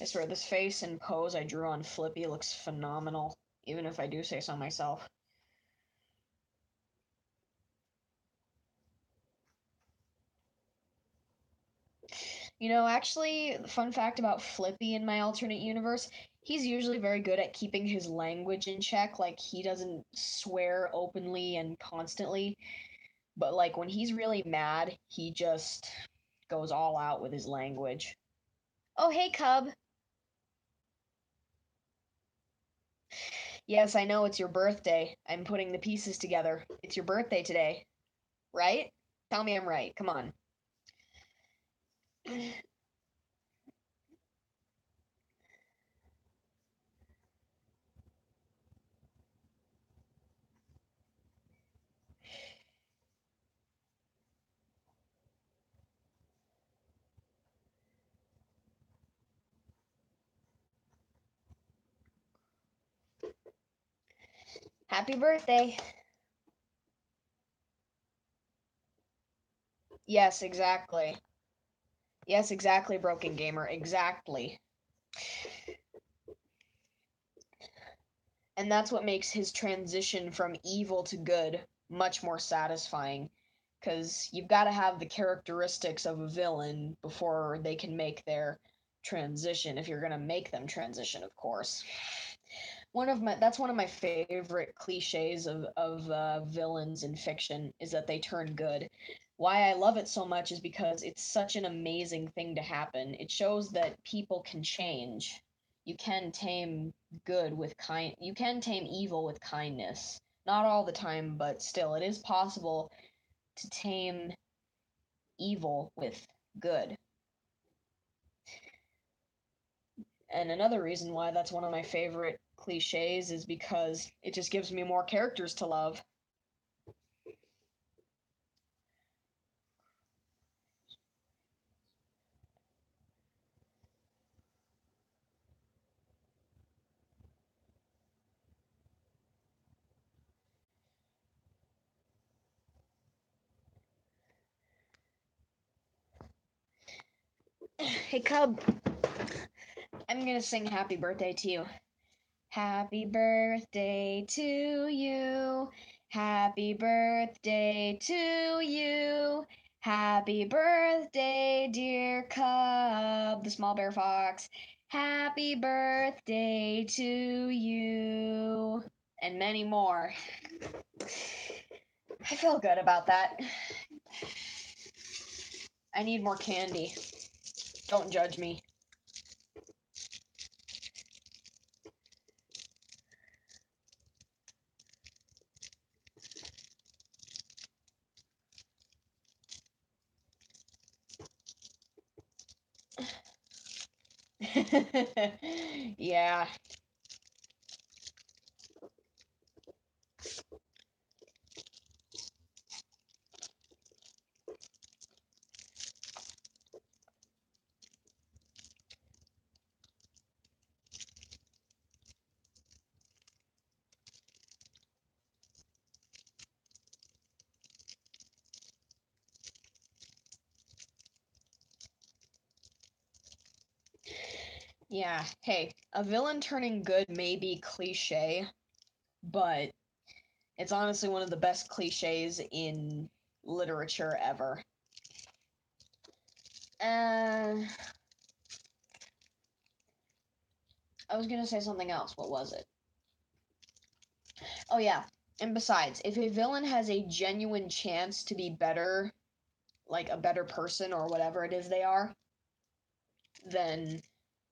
I swear, this face and pose I drew on Flippy looks phenomenal, even if I do say so myself. You know, actually, fun fact about Flippy in my alternate universe, he's usually very good at keeping his language in check. Like, he doesn't swear openly and constantly, but, like, when he's really mad, he just goes all out with his language. Oh, hey, Cub. Yes, I know it's your birthday. I'm putting the pieces together. It's your birthday today, right? Tell me I'm right. Come on. Happy birthday. Yes, exactly. Yes, exactly, Broken Gamer. Exactly. And that's what makes his transition from evil to good much more satisfying. Because you've got to have the characteristics of a villain before they can make their transition, if you're going to make them transition, of course. That's one of my favorite cliches of villains in fiction, is that they turn good. Why I love it so much is because it's such an amazing thing to happen. It shows that people can change. You can tame you can tame evil with kindness. Not all the time, but still it is possible to tame evil with good. And another reason why that's one of my favorite cliches is because it just gives me more characters to love. Hey, Cub, I'm gonna sing happy birthday to you. Happy birthday to you. Happy birthday to you. Happy birthday, dear Cub, the small bear fox. Happy birthday to you. And many more. I feel good about that. I need more candy. Don't judge me. Yeah. Yeah. Hey, a villain turning good may be cliche, but it's honestly one of the best cliches in literature ever. Uh, I was gonna say something else. What was it? Oh, yeah. And besides, if a villain has a genuine chance to be better, like a better person or whatever it is they are, then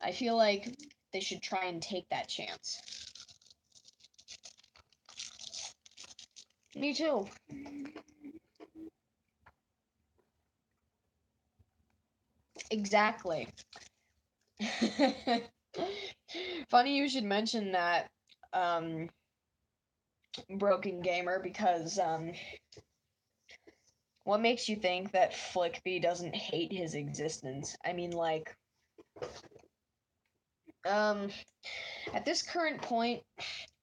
I feel like they should try and take that chance. Me too. Exactly. Funny you should mention that, um, Broken Gamer, because what makes you think that Flickby doesn't hate his existence? I mean, like, um, at this current point,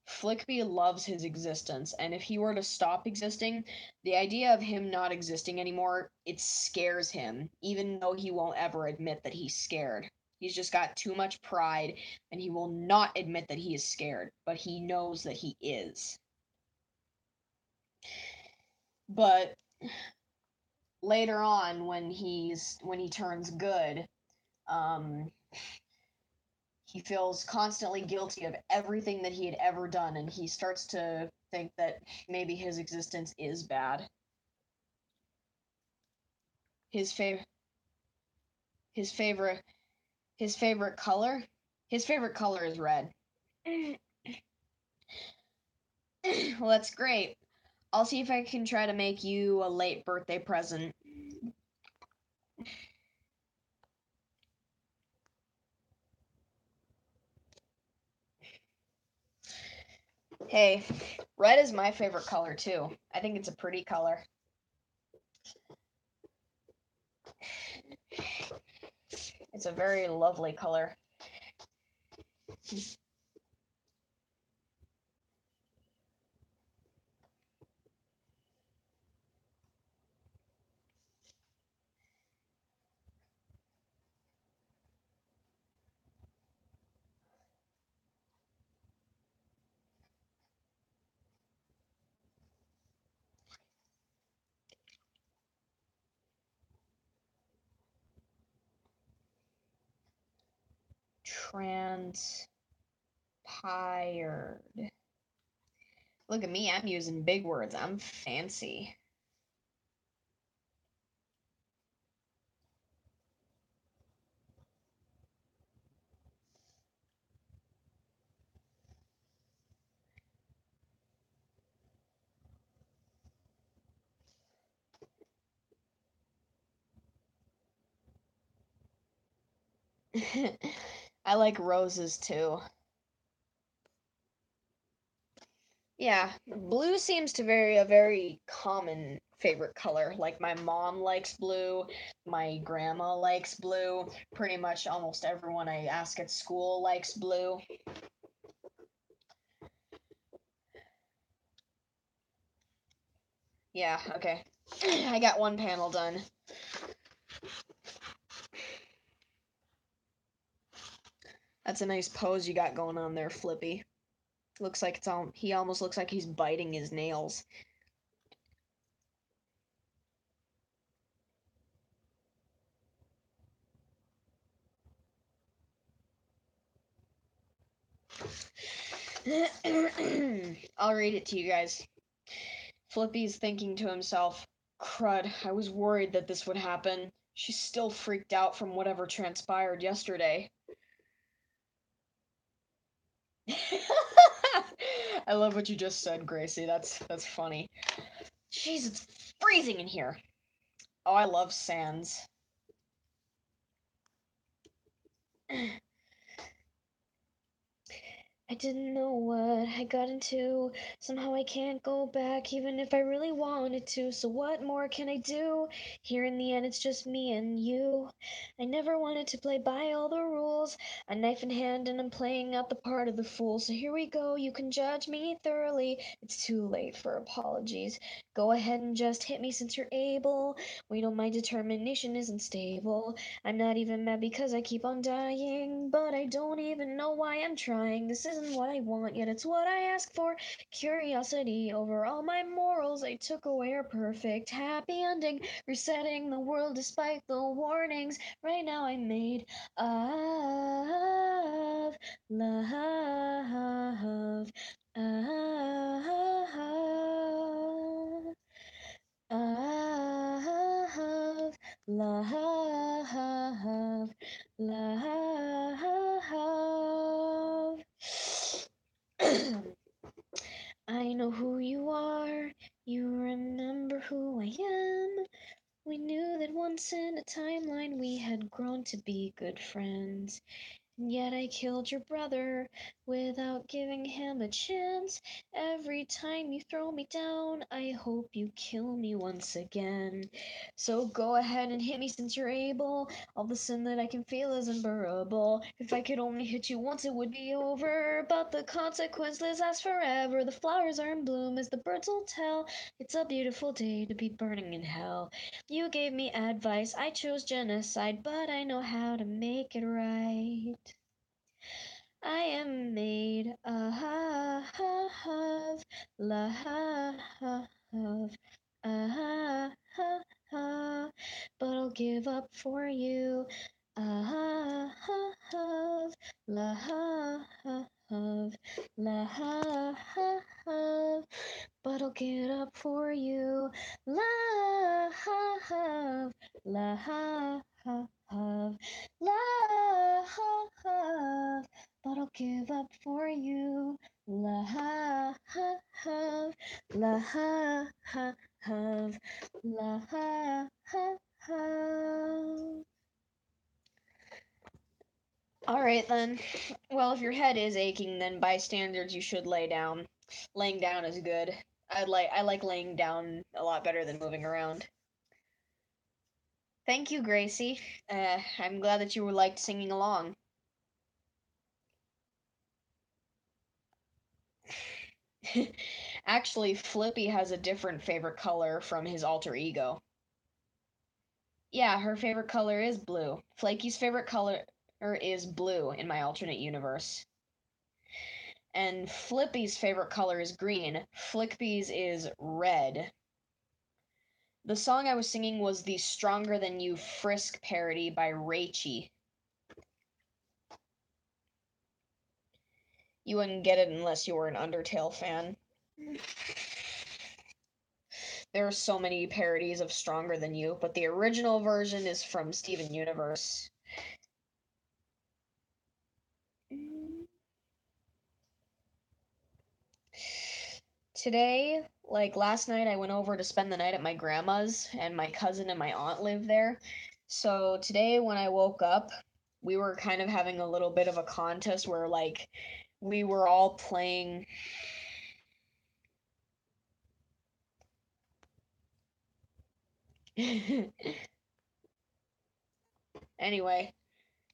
Flickby loves his existence, and if he were to stop existing, the idea of him not existing anymore, it scares him, even though he won't ever admit that he's scared. He's just got too much pride, and he will not admit that he is scared, but he knows that he is. But later on, when he turns good, um, he feels constantly guilty of everything that he had ever done, and he starts to think that maybe his existence is bad. His favorite his favorite his favorite color? His favorite color is red. Well, that's great. I'll see if I can try to make you a late birthday present. Hey, red is my favorite color too. I think it's a pretty color. It's a very lovely color. transpired. Look at me, I'm using big words. I'm fancy. I like roses too. Yeah, blue seems to be a very common favorite color. Like my mom likes blue, my grandma likes blue, pretty much almost everyone I ask at school likes blue. Yeah, okay. I got one panel done. That's a nice pose you got going on there, Flippy. Looks like he almost looks like he's biting his nails. I'll read it to you guys. Flippy's thinking to himself, crud, I was worried that this would happen. She's still freaked out from whatever transpired yesterday. I love what you just said, Gracie. That's funny. Jeez, it's freezing in here. Oh, I love Sans. I didn't know what I got into. Somehow I can't go back, even if I really wanted to. So, what more can I do? Here in the end, it's just me and you. I never wanted to play by all the rules. A knife in hand, and I'm playing out the part of the fool. So, here we go. You can judge me thoroughly. It's too late for apologies. Go ahead and just hit me since you're able. We know my determination isn't stable. I'm not even mad because I keep on dying, but I don't even know why I'm trying. This isn't what I want, yet it's what I ask for. Curiosity over all my morals. I took away our perfect happy ending, resetting the world despite the warnings. Right now I'm made of love. Of love, love, love. I know who you are, you remember who I am. We knew that once in a timeline we had grown to be good friends. And yet I killed your brother without giving him a chance. Every time you throw me down, I hope you kill me once again. So go ahead and hit me since you're able. All the sin that I can feel is unbearable. If I could only hit you once, it would be over. But the consequences last forever. The flowers are in bloom as the birds will tell. It's a beautiful day to be burning in hell. You gave me advice, I chose genocide, but I know how to make it right. I am made of love, but I'll give up for you. Love, love, love, but I'll get up for you. Love, love, love, but I'll give up for you. Love, love, love. All right then. Well, if your head is aching, then by standards you should lay down. Laying down is good. I like laying down a lot better than moving around. Thank you, Gracie. I'm glad that you liked singing along. Actually, Flippy has a different favorite color from his alter ego. Yeah, her favorite color is blue. Flaky's favorite color is blue in my alternate universe. And Flippy's favorite color is green. Flickby's is red. The song I was singing was the Stronger Than You Frisk parody by Raichi. You wouldn't get it unless you were an Undertale fan. There are so many parodies of Stronger Than You, but the original version is from Steven Universe. Today, like last night, I went over to spend the night at my grandma's, and my cousin and my aunt live there. So today, when I woke up, we were kind of having a little bit of a contest where, like, we were all playing. Anyway,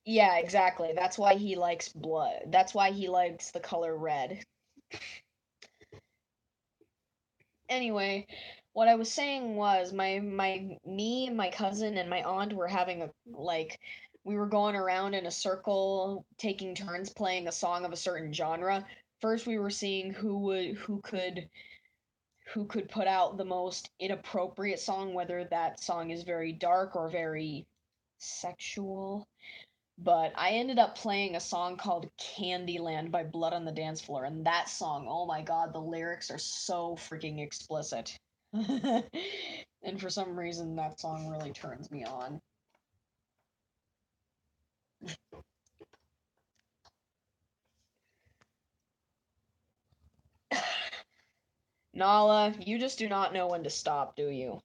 yeah, exactly. That's why he likes blood. That's why he likes the color red. Anyway, what I was saying was me and my cousin and my aunt were having a like we were going around in a circle taking turns playing a song of a certain genre. First we were seeing who could put out the most inappropriate song, whether that song is very dark or very sexual. But I ended up playing a song called Candyland by Blood on the Dance Floor, and that song, oh my god, the lyrics are so freaking explicit. And for some reason, that song really turns me on. Nala, you just do not know when to stop, do you?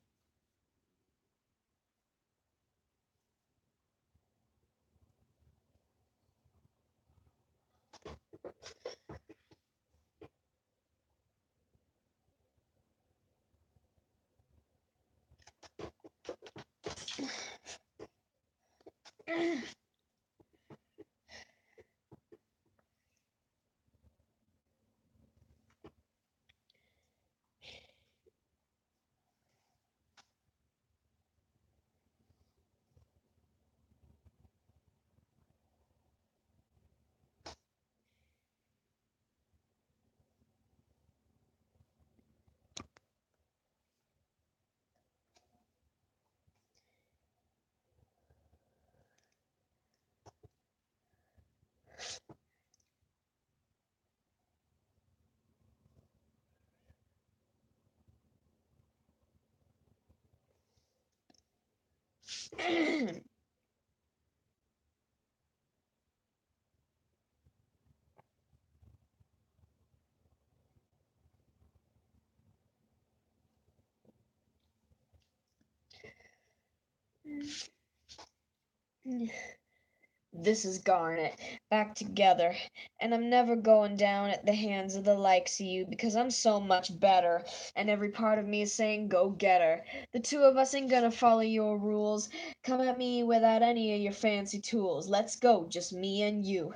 This is Garnet, back together, and I'm never going down at the hands of the likes of you because I'm so much better, and every part of me is saying go get her. The two of us ain't gonna follow your rules. Come at me without any of your fancy tools. Let's go, just me and you.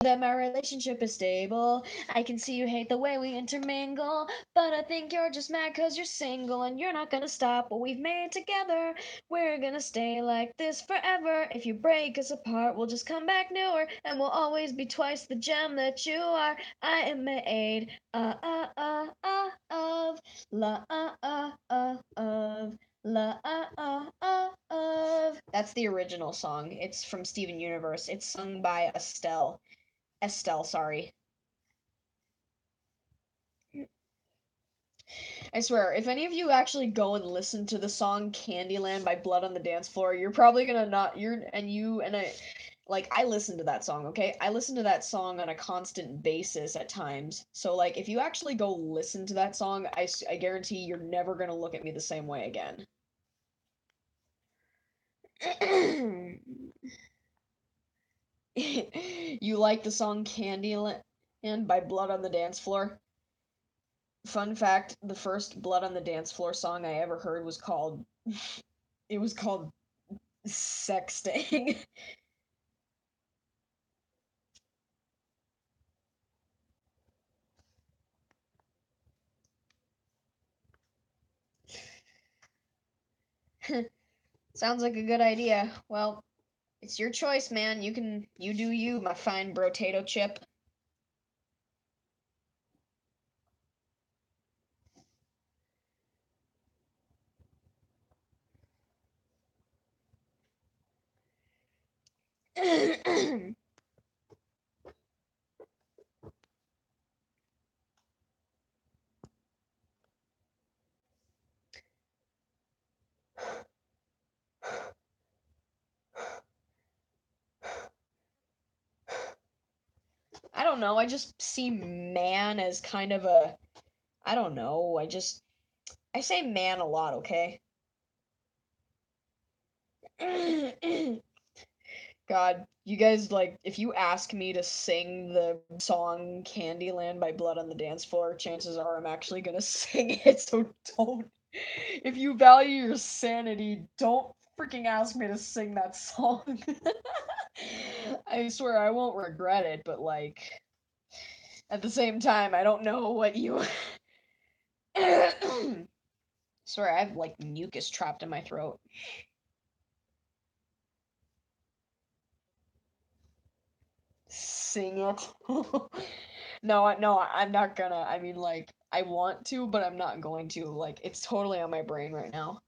That my relationship is stable. I can see you hate the way we intermingle, but I think you're just mad 'cause you're single and you're not gonna stop what we've made together. We're gonna stay like this forever. If you break us apart, we'll just come back newer, and we'll always be twice the gem that you are. I am made of love. Love. That's the original song. It's from Steven Universe. It's sung by Estelle. Estelle, sorry. I swear, if any of you actually go and listen to the song Candyland by Blood on the Dance Floor, you're probably gonna not you're and you and I like I listen to that song, okay? I listen to that song on a constant basis at times. So like if you actually go listen to that song, I guarantee you're never gonna look at me the same way again. You like the song Candyland by Blood on the Dance Floor? Fun fact, the first Blood on the Dance Floor song I ever heard was called it was called Sexting. Sounds like a good idea. Well, it's your choice, man. You do you, my fine brotato chip. I don't know. I just see man as kind of a. I don't know. I say man a lot, okay? God, you guys like if you ask me to sing the song Candyland by Blood on the Dance Floor, chances are I'm actually gonna sing it, so don't. If you value your sanity, don't freaking ask me to sing that song. I swear I won't regret it, but like at the same time, I don't know what you Sorry, I have like mucus trapped in my throat. Sing it. No, I'm not gonna. I mean, like, I want to, but I'm not going to. Like, it's totally on my brain right now.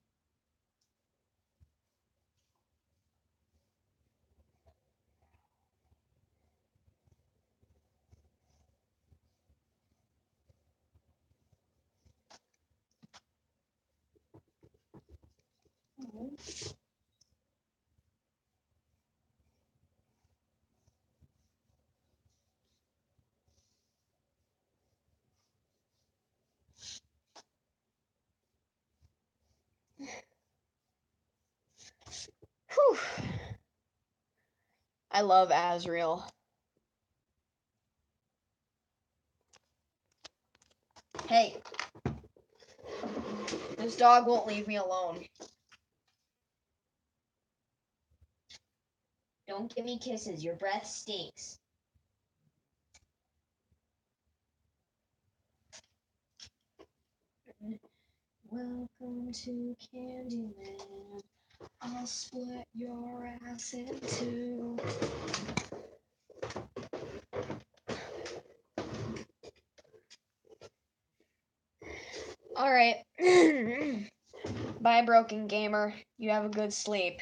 Whew. I love Azrael. Hey, this dog won't leave me alone. Don't give me kisses. Your breath stinks. Welcome to Candyland. I'll split your ass in two. Alright. Bye, Broken Gamer. You have a good sleep.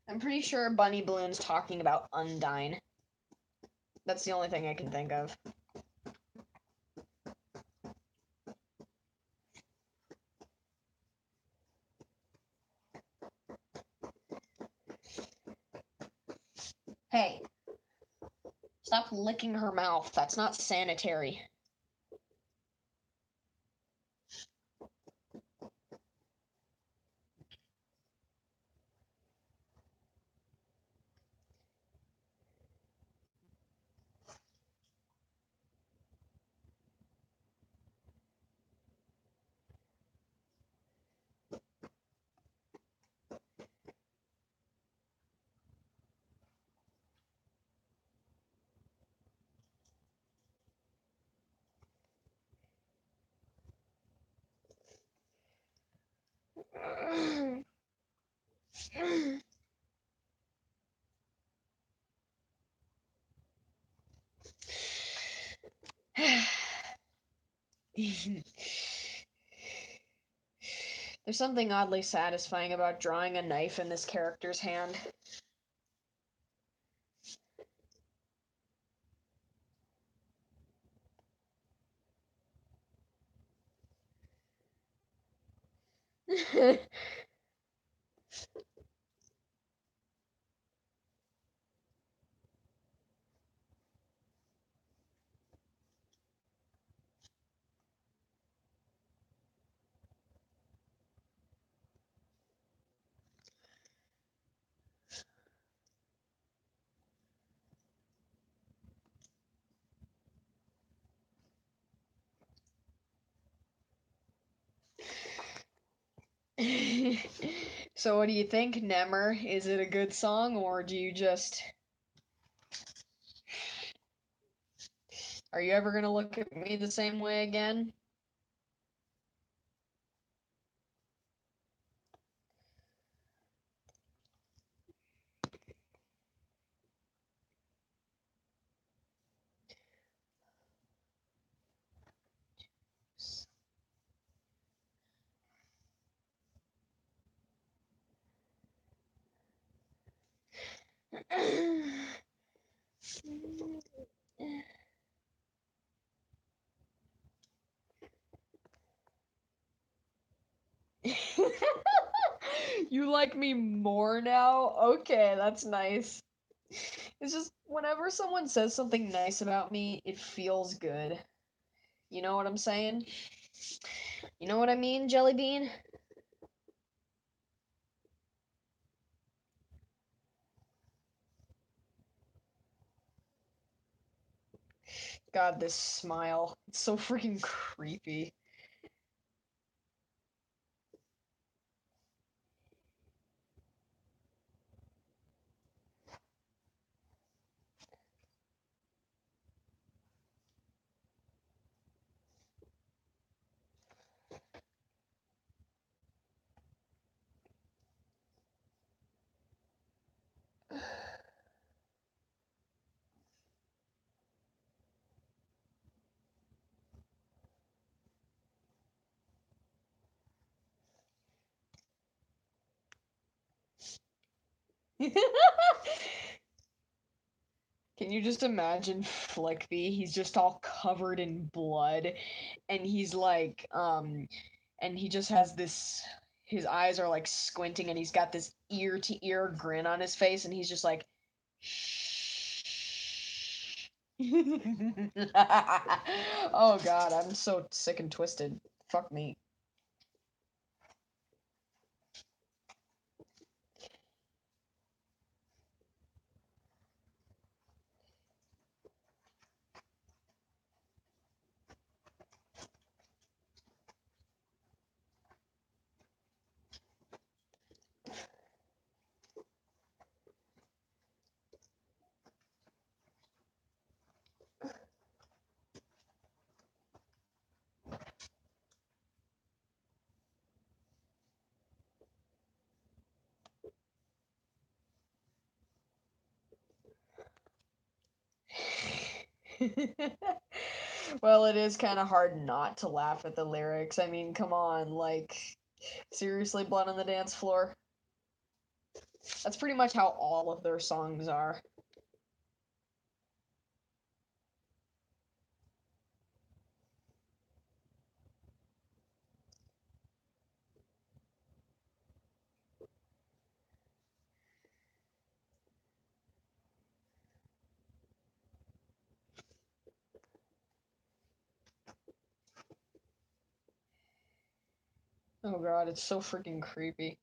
I'm pretty sure Bunny Balloon's talking about Undyne. That's the only thing I can think of. Hey, stop licking her mouth. That's not sanitary. There's something oddly satisfying about drawing a knife in this character's hand. So what do you think, Nemmer? Is it a good song, or do you just... Are you ever gonna look at me the same way again? You like me more now? Okay, that's nice. It's just whenever someone says something nice about me, it feels good. You know what I'm saying? You know what I mean, Jelly Bean? God, this smile. It's so freaking creepy. Can you just imagine Flickby? He's just all covered in blood, and he's like, and he just has this. His eyes are like squinting, and he's got this ear to ear grin on his face, and he's just like, shh. Oh God, I'm so sick and twisted. Fuck me. Well, it is kind of hard not to laugh at the lyrics. I mean, come on, like, seriously, Blood on the Dance Floor? That's pretty much how all of their songs are. Oh God, it's so freaking creepy.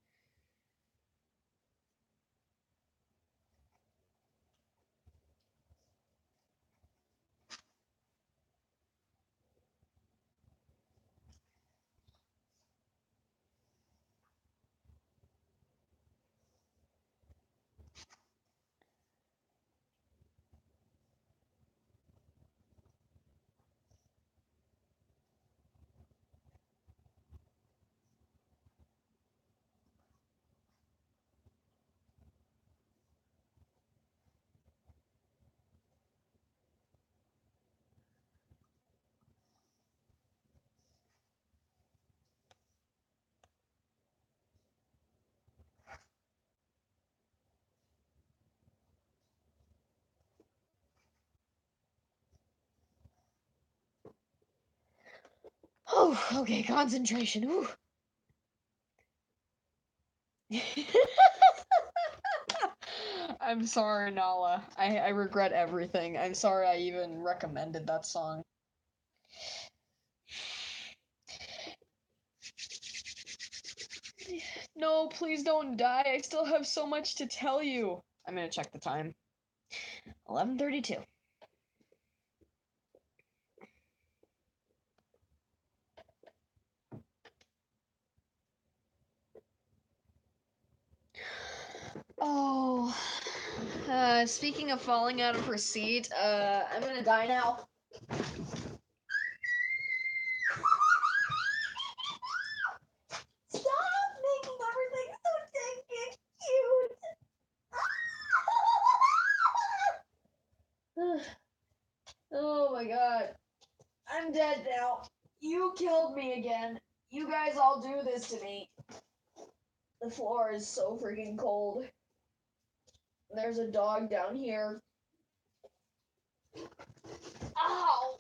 Oh, okay, concentration. Ooh. I'm sorry, Nala. I regret everything. I'm sorry I even recommended that song. No, please don't die. I still have so much to tell you. I'm gonna check the time. 11:32. Speaking of falling out of her seat, I'm gonna die now. Stop making everything so dang cute. Oh my god. I'm dead now. You killed me again. You guys all do this to me. The floor is so freaking cold. There's a dog down here. Ow!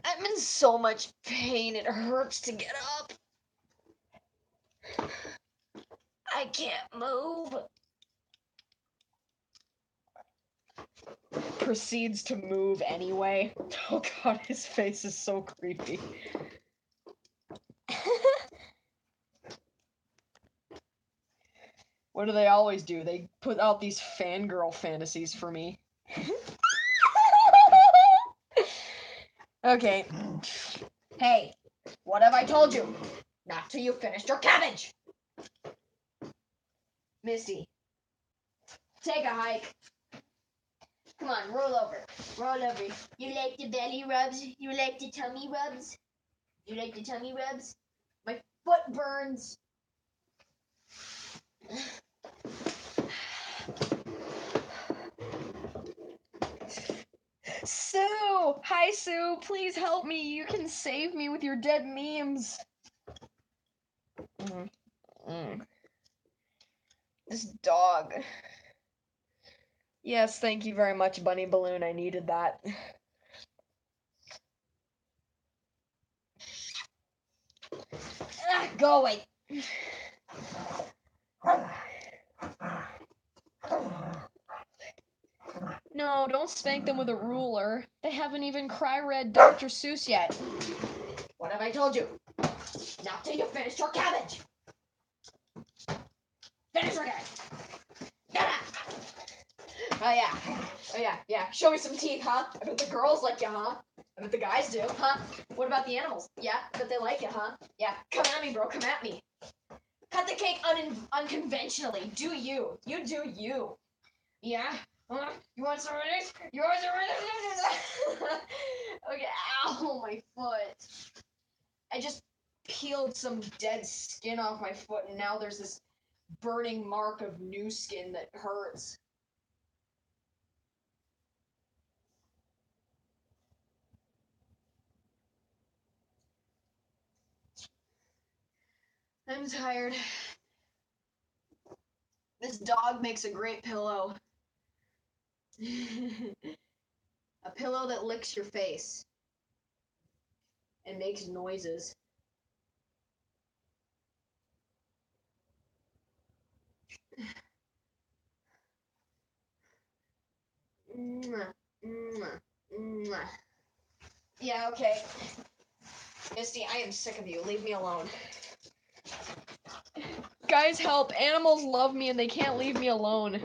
I'm in so much pain, it hurts to get up. I can't move. Proceeds to move anyway. Oh god, his face is so creepy. What do they always do? They put out these fangirl fantasies for me. Okay. Hey, what have I told you? Not till you finished your cabbage! Misty, take a hike. Come on, roll over. Roll over. You like the belly rubs? You like the tummy rubs? You like the tummy rubs? My foot burns. Sue! Hi, Sue! Please help me! You can save me with your dead memes! This dog. Yes, thank you very much, Bunny Balloon. I needed that. Go away! No, don't spank them with a ruler. They haven't even cry-read Dr. Seuss yet. What have I told you? Not till you finish your cabbage! Finish your cabbage! Oh yeah. Show me some teeth, huh? I bet the girls like you, huh? I bet the guys do, huh? What about the animals? Yeah, I bet they like you, huh? Yeah, come at me, bro, come at me. Cut the cake unconventionally. Do you. You do you. Yeah? You want some of this? You want some of this? Okay, ow, my foot. I just peeled some dead skin off my foot, and now there's this burning mark of new skin that hurts. I'm tired. This dog makes a great pillow. A pillow that licks your face and makes noises. Yeah, okay. Misty, I am sick of you. Leave me alone. Guys, help! Animals love me and they can't leave me alone.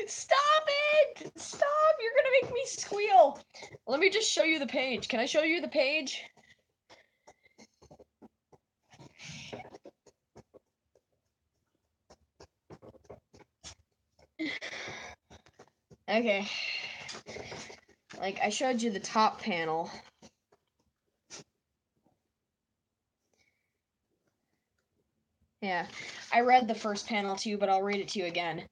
Stop it! Stop! You're gonna make me squeal! Let me just show you the page. Can I show you the page? Okay. Like, I showed you the top panel. Yeah. I read the first panel to you, but I'll read it to you again.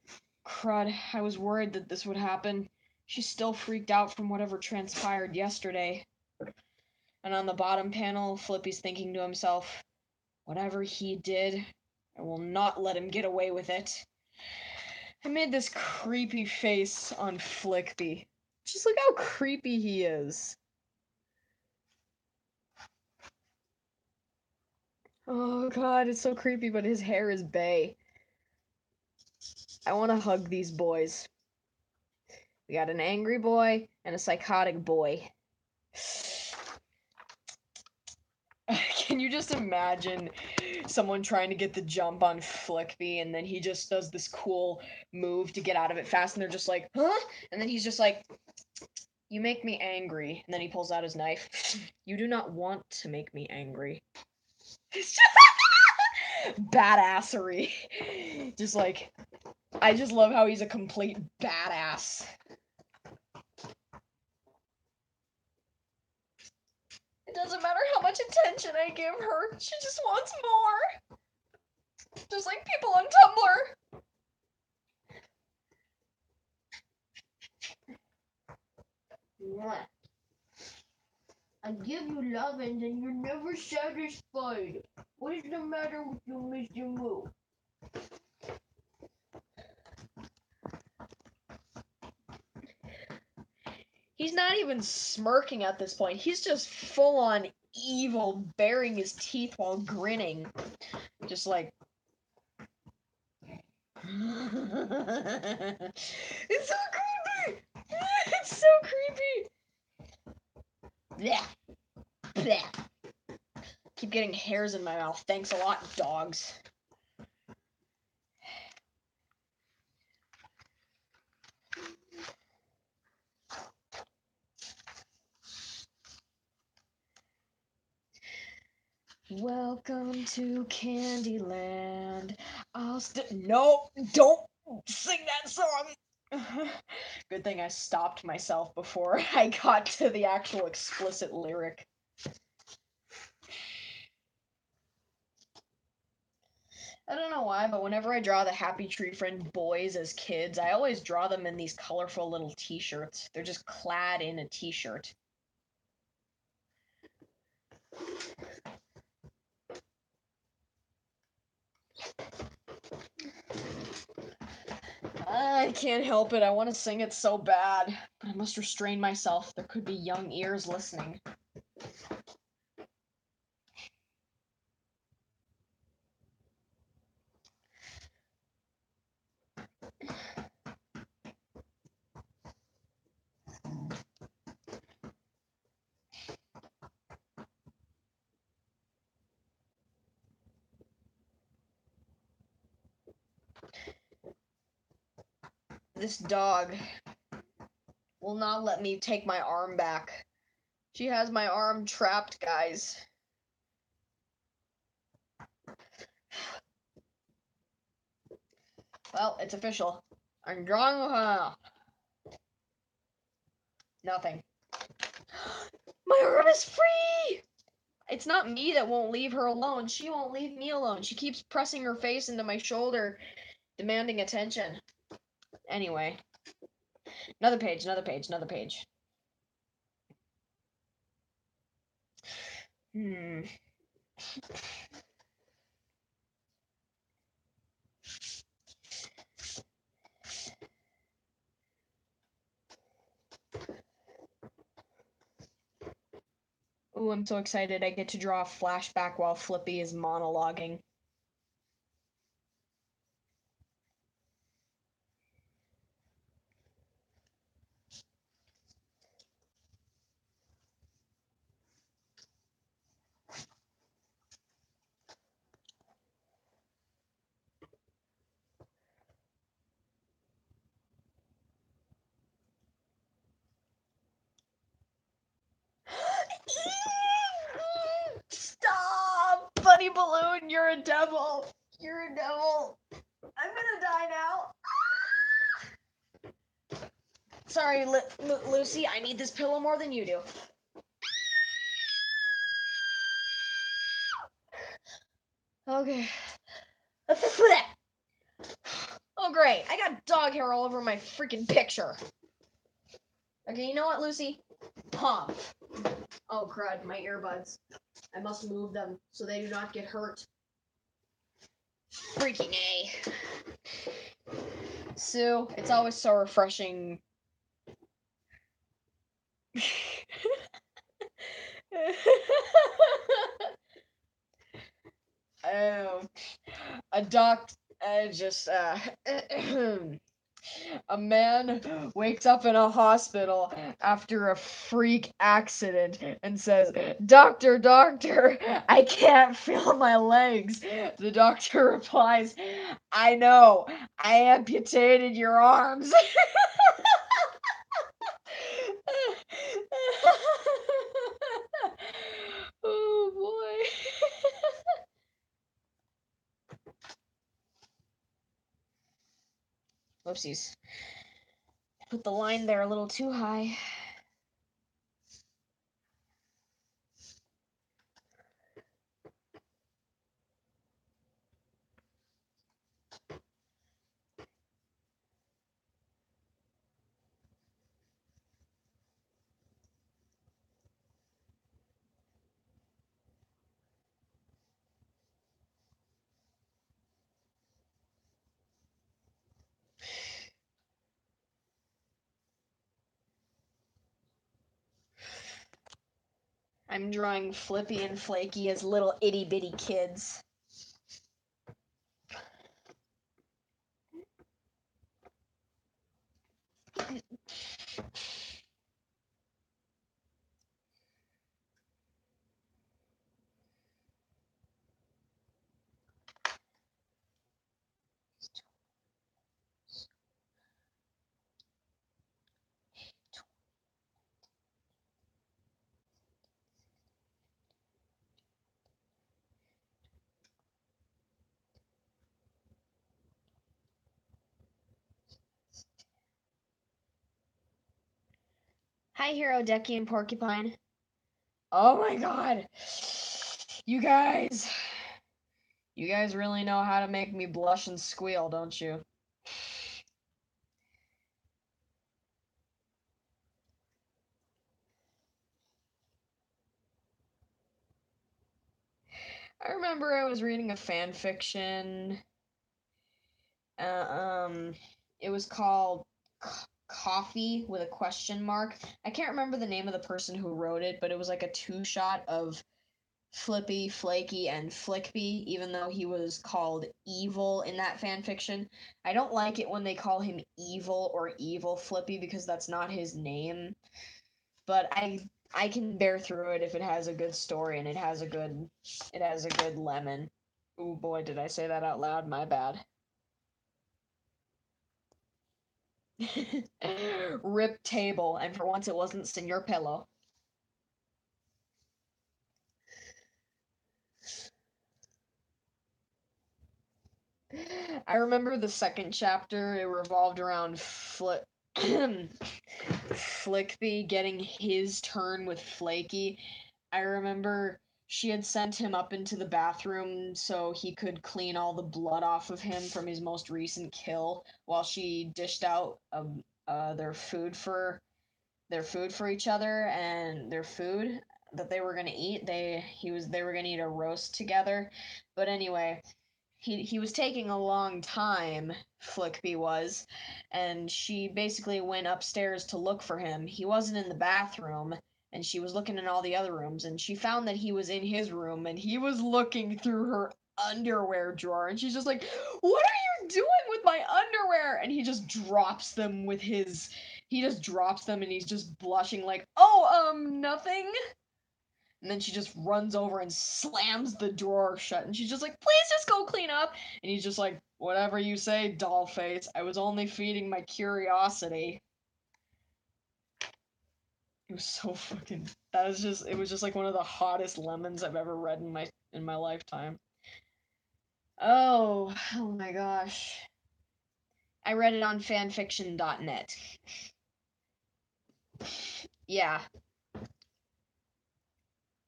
Crud, I was worried that this would happen. She's still freaked out from whatever transpired yesterday. And on the bottom panel, Flippy's thinking to himself, whatever he did, I will not let him get away with it. I made this creepy face on Flippy. Just look how creepy he is. Oh god, it's so creepy, but his hair is bae. I want to hug these boys. We got an angry boy and a psychotic boy. Can you just imagine someone trying to get the jump on Flickby and then he just does this cool move to get out of it fast and they're just like, huh? And then he's just like, you make me angry. And then he pulls out his knife. You do not want to make me angry. badassery. Just like, I just love how he's a complete badass. It doesn't matter how much attention I give her, she just wants more. Just like people on Tumblr. Mwah. I give you love and then you're never satisfied. What is the matter with you, Mr. Moo? He's not even smirking at this point. He's just full on evil, baring his teeth while grinning. Just like. It's so creepy! It's so creepy! Blech. Blech. Keep getting hairs in my mouth. Thanks a lot, dogs. Welcome to Candyland. No, don't sing that song. Good thing I stopped myself before I got to the actual explicit lyric. I don't know why, but whenever I draw the Happy Tree Friend boys as kids, I always draw them in these colorful little t-shirts. They're just clad in a t-shirt. I can't help it. I want to sing it so bad, but I must restrain myself. There could be young ears listening. This dog will not let me take my arm back. She has my arm trapped, guys. Well, it's official. I'm drawing her. Nothing. My arm is free! It's not me that won't leave her alone. She won't leave me alone. She keeps pressing her face into my shoulder, demanding attention. Anyway. Another page, another page, another page. Ooh, I'm so excited. I get to draw a flashback while Flippy is monologuing. Stop! Bunny Balloon, you're a devil! You're a devil! I'm gonna die now! Sorry, Lucy, I need this pillow more than you do. Okay. Oh, great. I got dog hair all over my freaking picture. Okay, you know what, Lucy? Pump. Oh, crud, my earbuds. I must move them so they do not get hurt. Freaking A. Sue, it's always so refreshing. Oh, a man wakes up in a hospital after a freak accident and says, "Doctor, doctor, I can't feel my legs." The doctor replies, "I know, I amputated your arms." Oh boy. Whoopsies. Put the line there a little too high. I'm drawing Flippy and Flaky as little itty bitty kids. Hi, Hero Decky and Porcupine. Oh my god! You guys! You guys really know how to make me blush and squeal, don't you? I remember I was reading a fan fiction. It was called Coffee with a question mark. I can't remember the name of the person who wrote it, but it was like a two-shot of Flippy, Flaky, and Flickby, even though he was called Evil in that fan fiction. I don't like it when they call him Evil or Evil Flippy because that's not his name. But I can bear through it if it has a good story and it has a good lemon. Ooh boy, did I say that out loud? My bad. Rip table, and for once it wasn't Senor Pillow. I remember the second chapter, it revolved around Flickby getting his turn with Flaky. I remember she had sent him up into the bathroom so he could clean all the blood off of him from his most recent kill while she dished out their food for each other and their food that they were gonna eat. They were gonna eat a roast together. But anyway, he was taking a long time, Flickby was, and she basically went upstairs to look for him. He wasn't in the bathroom, and she was looking in all the other rooms, and she found that he was in his room, and he was looking through her underwear drawer, and she's just like, "What are you doing with my underwear?" And he just drops them and he's just blushing like, "Oh, nothing." And then she just runs over and slams the drawer shut. And she's just like, "Please just go clean up." And he's just like, "Whatever you say, doll face. I was only feeding my curiosity." It was so fucking. It was just like one of the hottest lemons I've ever read in my lifetime. Oh my gosh. I read it on fanfiction.net. Yeah.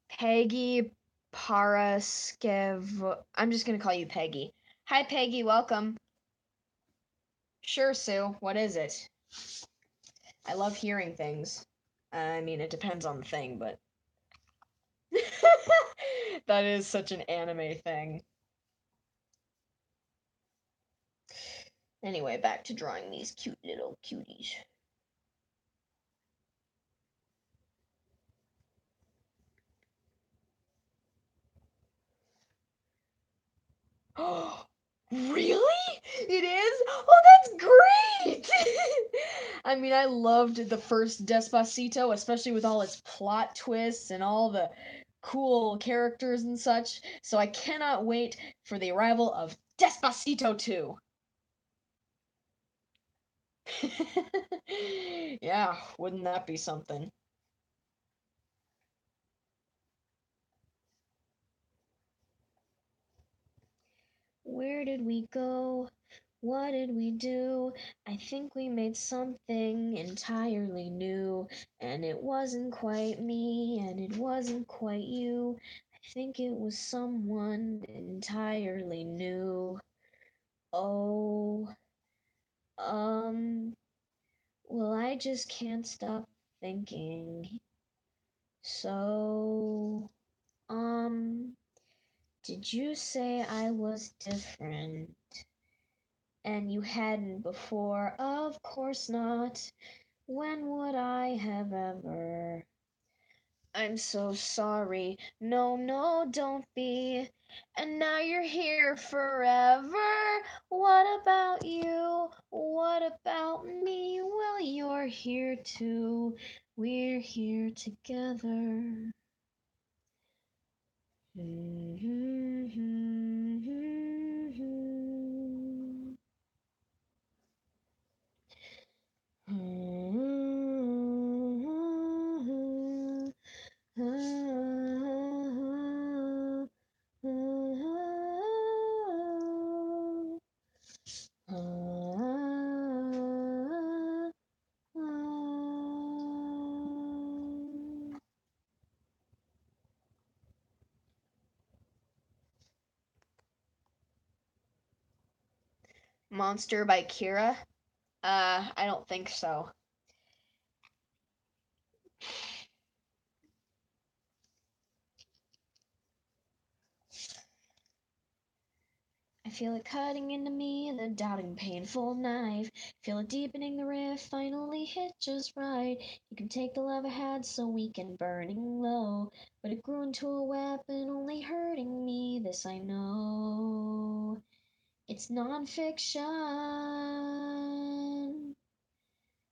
Peggy Paraskev. I'm just gonna call you Peggy. Hi, Peggy. Welcome. Sure, Sue. What is it? I love hearing things. I mean, it depends on the thing, but that is such an anime thing. Anyway, back to drawing these cute little cuties. Oh, really? It is? Oh, that's great! I mean, I loved the first Despacito, especially with all its plot twists and all the cool characters and such. So I cannot wait for the arrival of Despacito 2. Yeah, wouldn't that be something? Where did we go? What did we do? I think we made something entirely new. And it wasn't quite me, and it wasn't quite you. I think it was someone entirely new. Oh, um, well, I just can't stop thinking. So, did you say I was different? And you hadn't before? Of course not. When would I have ever? I'm so sorry. No, no, don't be. And now you're here forever. What about you? What about me? Well, you're here too. We're here together. Monster by Kira? I don't think so. I feel it cutting into me, the doubting, painful knife. Feel it deepening the rift, finally hit just right. You can take the love I had, so weak and burning low, but it grew into a weapon, only hurting me. This I know. It's nonfiction.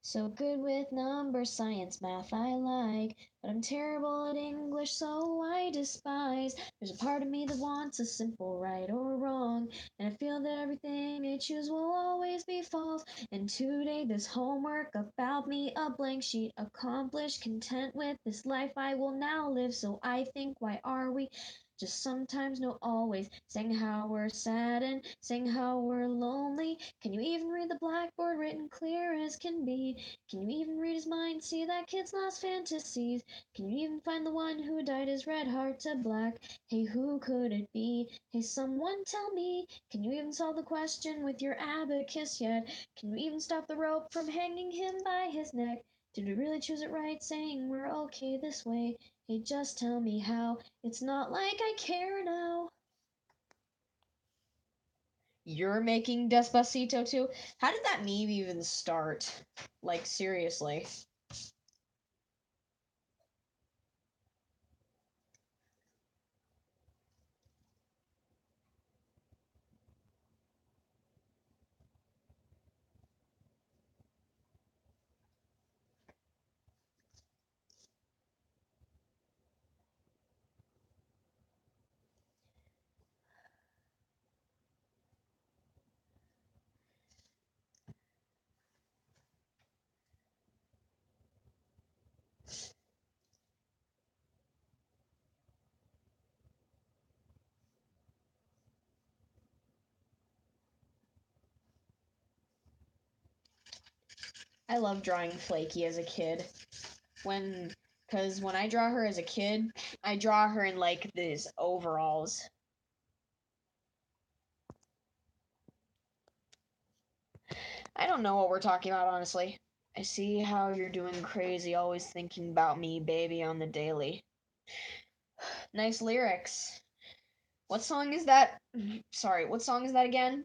So good with numbers, science, math I like, but I'm terrible at English, so I despise. There's a part of me that wants a simple right or wrong, and I feel that everything I choose will always be false. And today this homework about me, a blank sheet, accomplished, content with this life I will now live. So I think, why are we just sometimes, no always, saying how we're sad and saying how we're lonely? Can you even read the blackboard written clear as can be? Can you even read his mind, see that kid's lost fantasies? Can you even find the one who dyed his red heart to black? Hey, who could it be? Hey, someone tell me. Can you even solve the question with your abacus yet? Can you even stop the rope from hanging him by his neck? Did we really choose it right, saying we're okay this way? Hey, just tell me how. It's not like I care now. You're making Despacito too? How did that meme even start? Like, seriously. I love drawing Flaky as a kid. When, because when I draw her as a kid, I draw her in like these overalls. I don't know what we're talking about, honestly. I see how you're doing crazy, always thinking about me, baby, on the daily. Nice lyrics. What song is that? Sorry, what song is that again?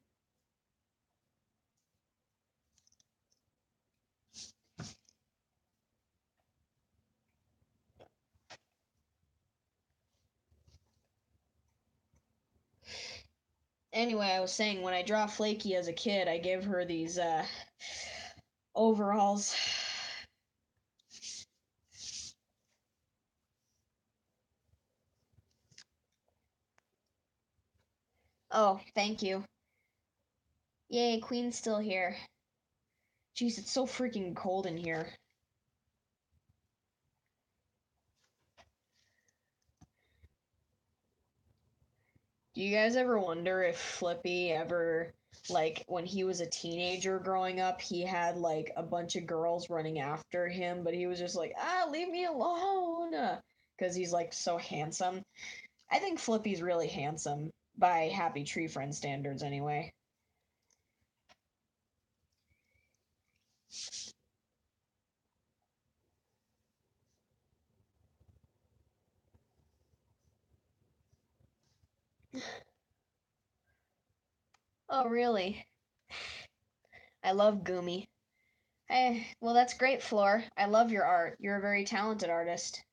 Anyway, I was saying when I draw Flaky as a kid, I give her these overalls. Oh, thank you. Yay, Queen's still here. Jeez, it's so freaking cold in here. Do you guys ever wonder if Flippy ever like when he was a teenager growing up, he had like a bunch of girls running after him, but he was just like, leave me alone, because he's like so handsome. I think Flippy's really handsome by Happy Tree Friend standards, anyway. Oh, really? I love Goomy. Well, that's great, Floor. I love your art. You're a very talented artist.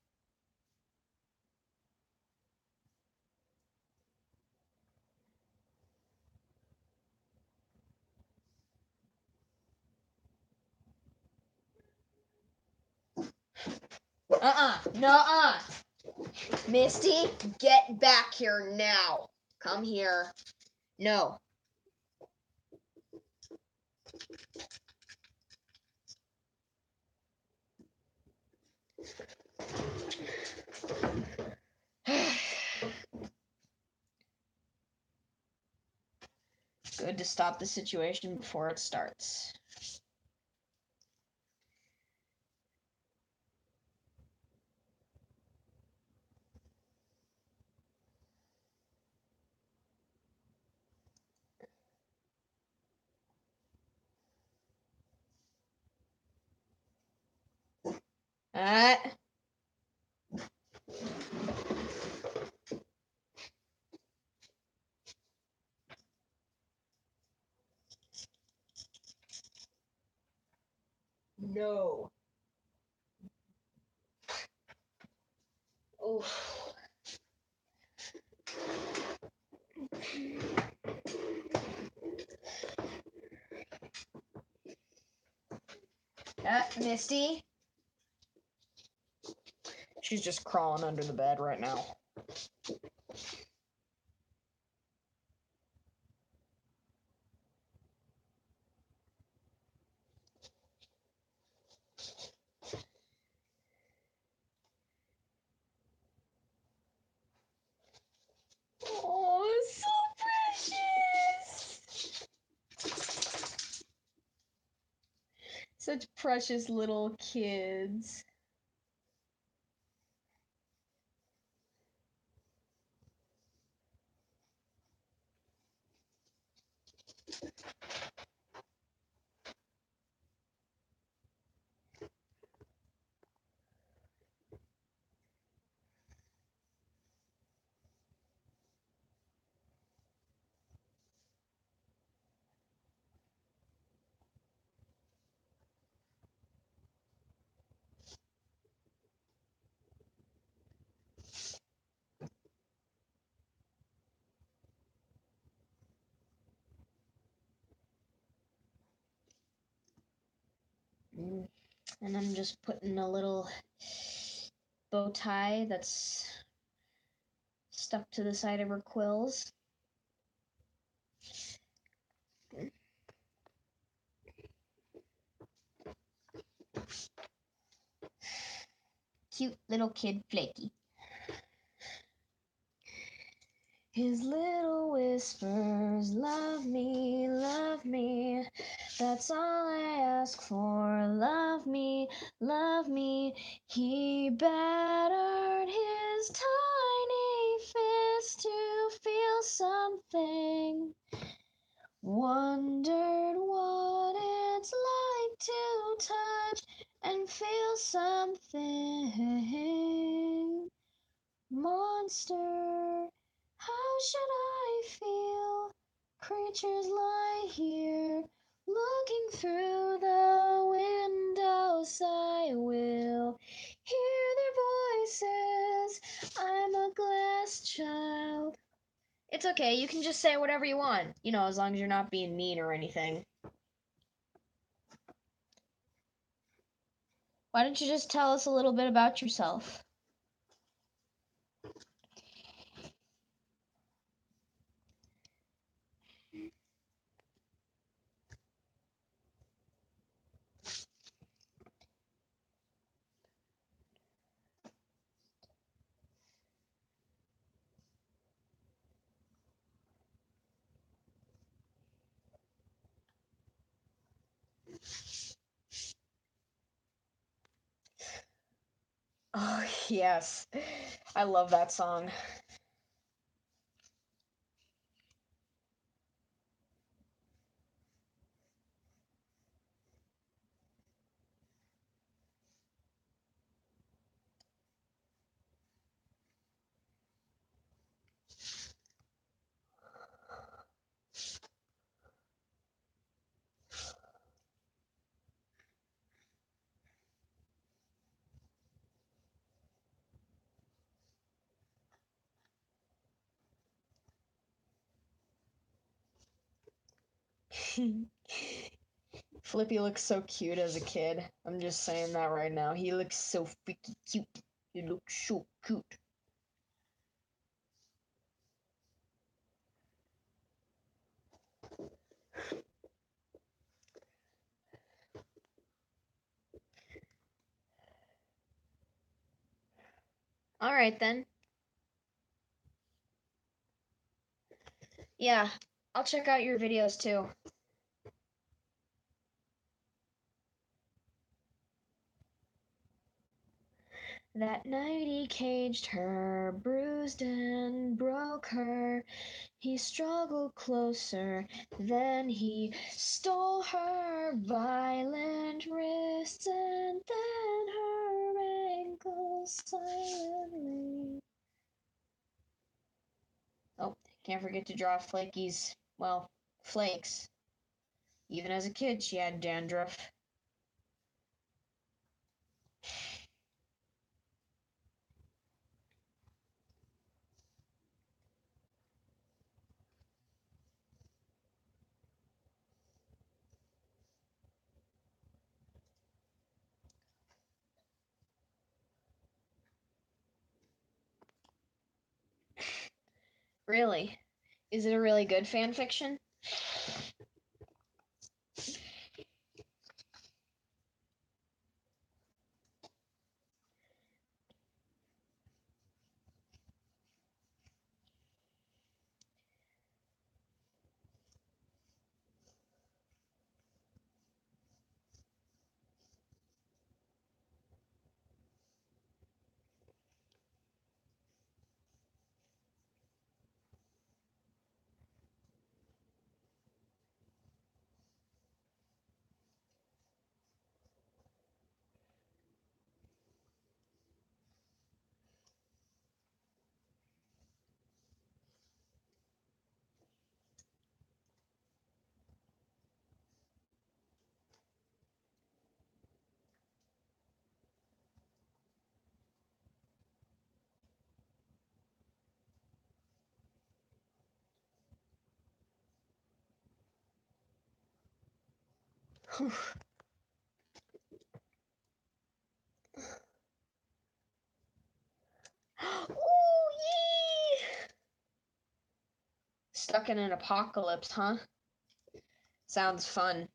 Nuh-uh. Misty, get back here now. Come here. No. Good to stop the situation before it starts. Uh, no. Oh. Misty? She's just crawling under the bed right now. Oh, so precious. Such precious little kids. And I'm just putting a little bow tie that's stuck to the side of her quills. Cute little kid Flaky. His little whispers, love me, that's all I ask for, love me, he battered his tiny fist to feel something, wondered what it's like to touch and feel something, monster. How should I feel? Creatures lie here, looking through the windows. I will hear their voices. I'm a glass child. It's okay, you can just say whatever you want, as long as you're not being mean or anything. Why don't you just tell us a little bit about yourself? Oh, yes. I love that song. Flippy looks so cute as a kid. I'm just saying that right now. He looks so freaky cute. He looks so cute. All right then. Yeah, I'll check out your videos too. That night he caged her, bruised and broke her. He struggled closer, then he stole her violent wrists and then her ankles silently. Oh, can't forget to draw Flaky's, well, flakes. Even as a kid, she had dandruff. Really? Is it a really good fan fiction? Ooh, yee! Stuck in an apocalypse, huh? Sounds fun.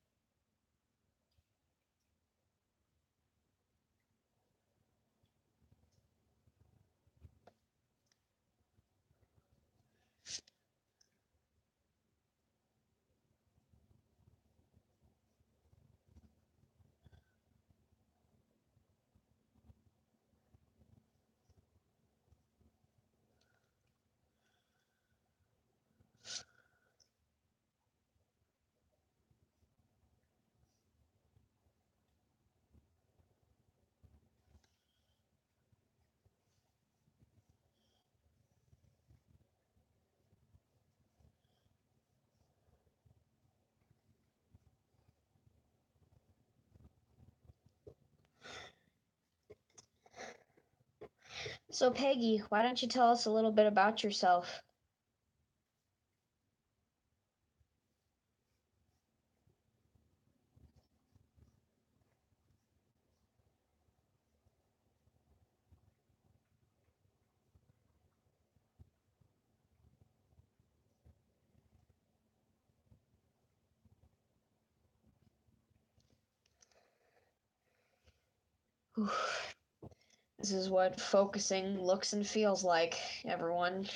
So, Peggy, why don't you tell us a little bit about yourself? Whew. This is what focusing looks and feels like, everyone.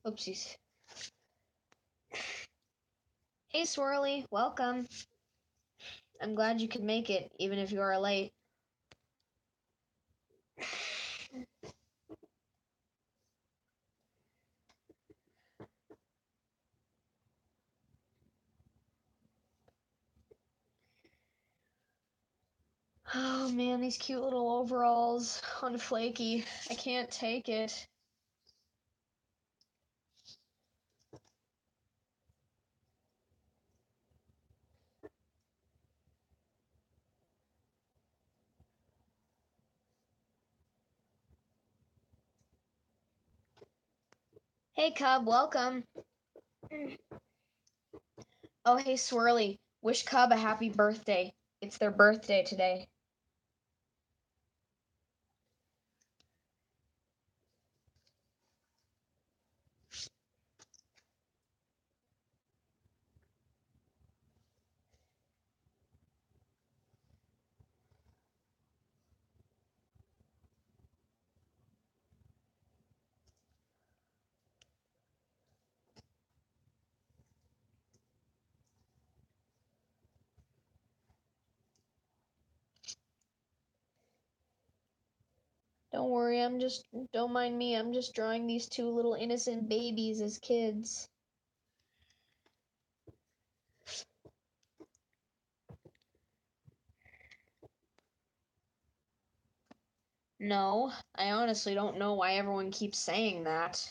Oopsies. Hey, Swirly, welcome. I'm glad you could make it, even if you are late. Oh man, these cute little overalls on Flaky. I can't take it. Hey, Cub, welcome. Oh, hey, Swirly. Wish Cub a happy birthday. It's their birthday today. Don't worry, don't mind me. I'm just drawing these two little innocent babies as kids. No, I honestly don't know why everyone keeps saying that.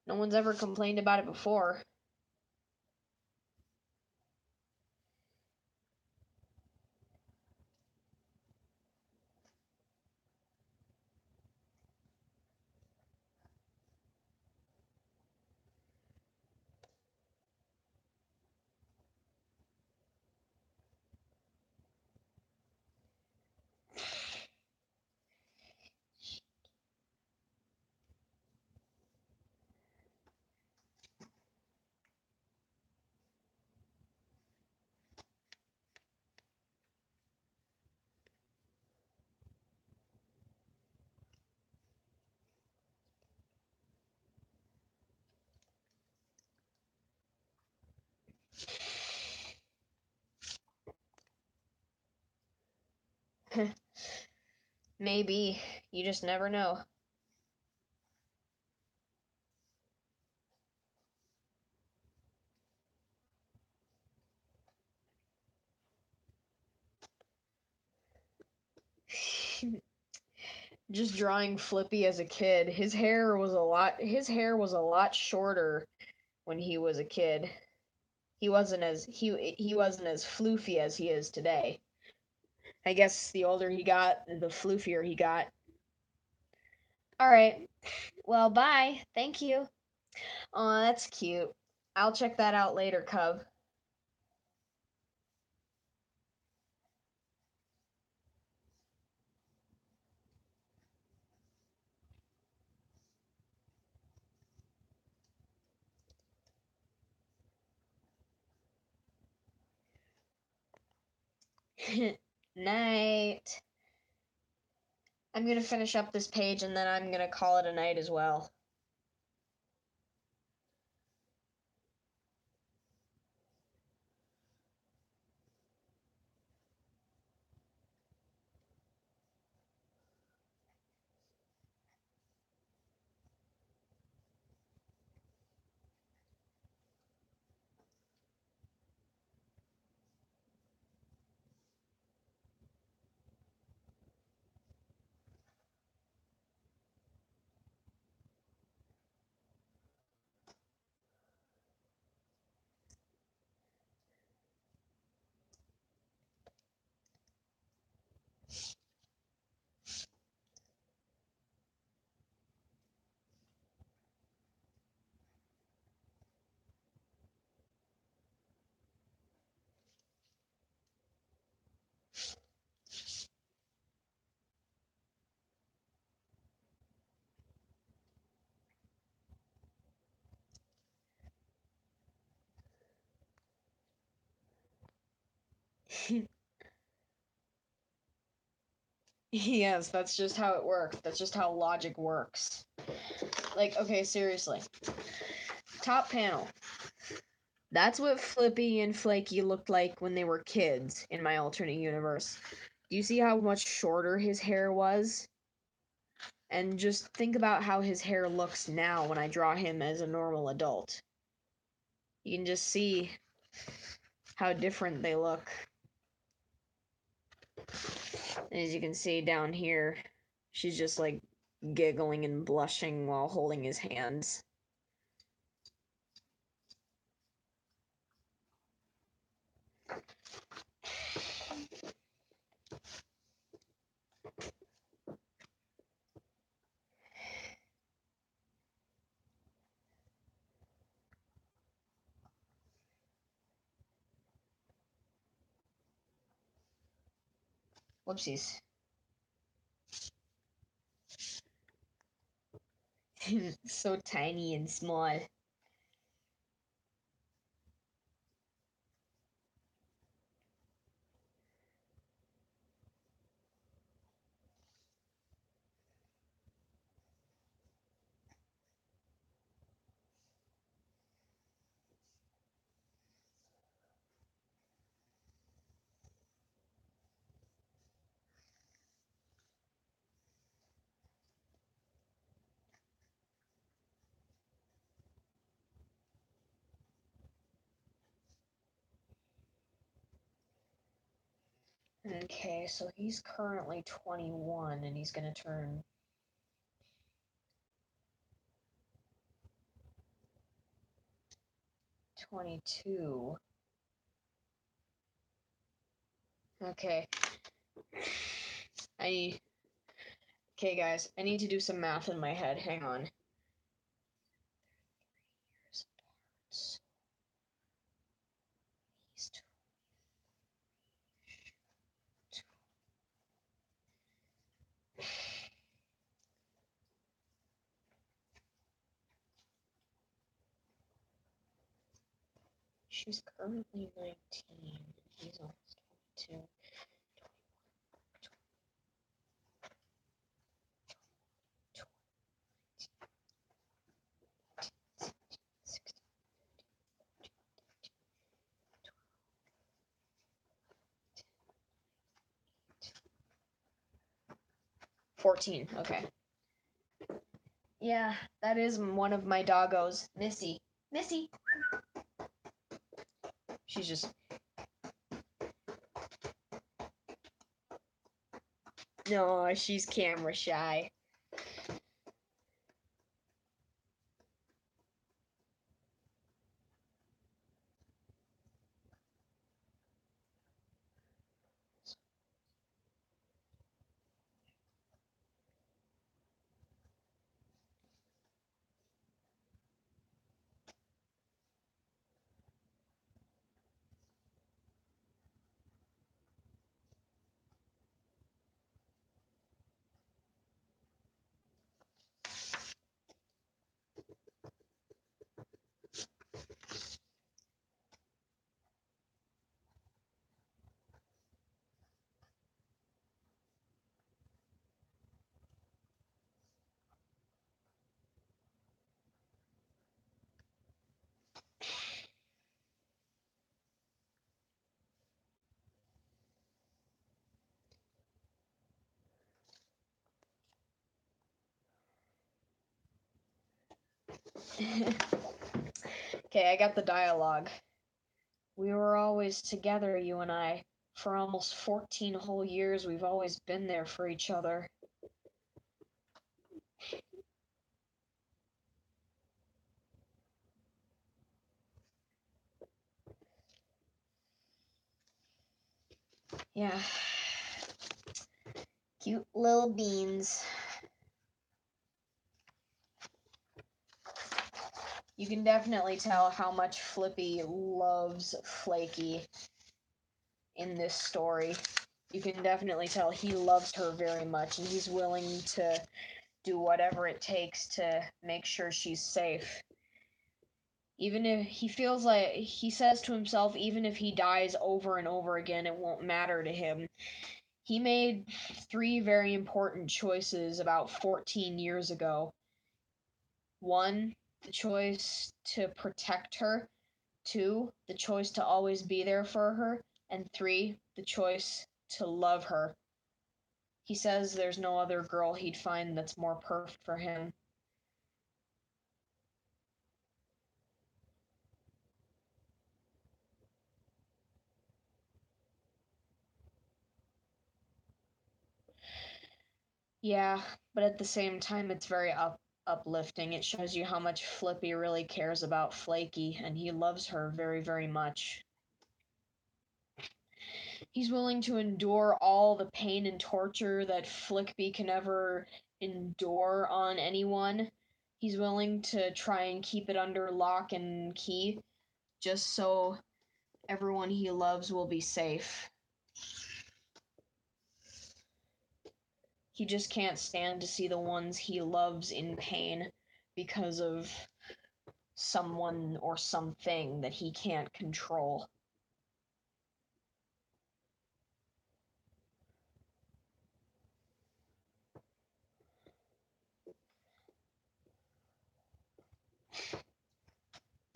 No one's ever complained about it before. Maybe. You just never know. Just drawing Flippy as a kid. His hair was a lot shorter when he was a kid. He wasn't as floofy as he is today. I guess the older he got, the floofier he got. All right. Well, bye. Thank you. Aw, that's cute. I'll check that out later, Cub. Night. I'm gonna finish up this page and then I'm gonna call it a night as well. Yes, that's just how it works. That's just how logic works. Like, okay, seriously. top panel. That's what Flippy and Flaky looked like when they were kids in my alternate universe. Do you see how much shorter his hair was? And just think about how his hair looks now when I draw him as a normal adult. You can just see how different they look. As you can see down here, she's just like giggling and blushing while holding his hands. Whoopsies. So tiny and small. Okay, so he's currently 21 and he's gonna turn 22. Okay. Okay, guys, I need to do some math in my head. Hang on. She's currently 19. He's almost 22. 14. Okay. Yeah, that is one of my doggos, Missy. Missy. She's just. No, she's camera shy. Okay, I got the dialogue. We were always together, you and I. For almost 14 whole years, we've always been there for each other. Yeah. Cute little beans. You can definitely tell how much Flippy loves Flaky in this story. You can definitely tell he loves her very much and he's willing to do whatever it takes to make sure she's safe. Even if he feels like, he says to himself, even if he dies over and over again, it won't matter to him. He made 3 very important choices about 14 years ago. 1, the choice to protect her. 2, the choice to always be there for her. And 3, the choice to love her. He says there's no other girl he'd find that's more perfect for him. Yeah, but at the same time, it's very uplifting. It shows you how much Flippy really cares about Flaky, and he loves her very, very much. He's willing to endure all the pain and torture that Flickby can ever endure on anyone. He's willing to try and keep it under lock and key, just so everyone he loves will be safe. He just can't stand to see the ones he loves in pain because of someone or something that he can't control.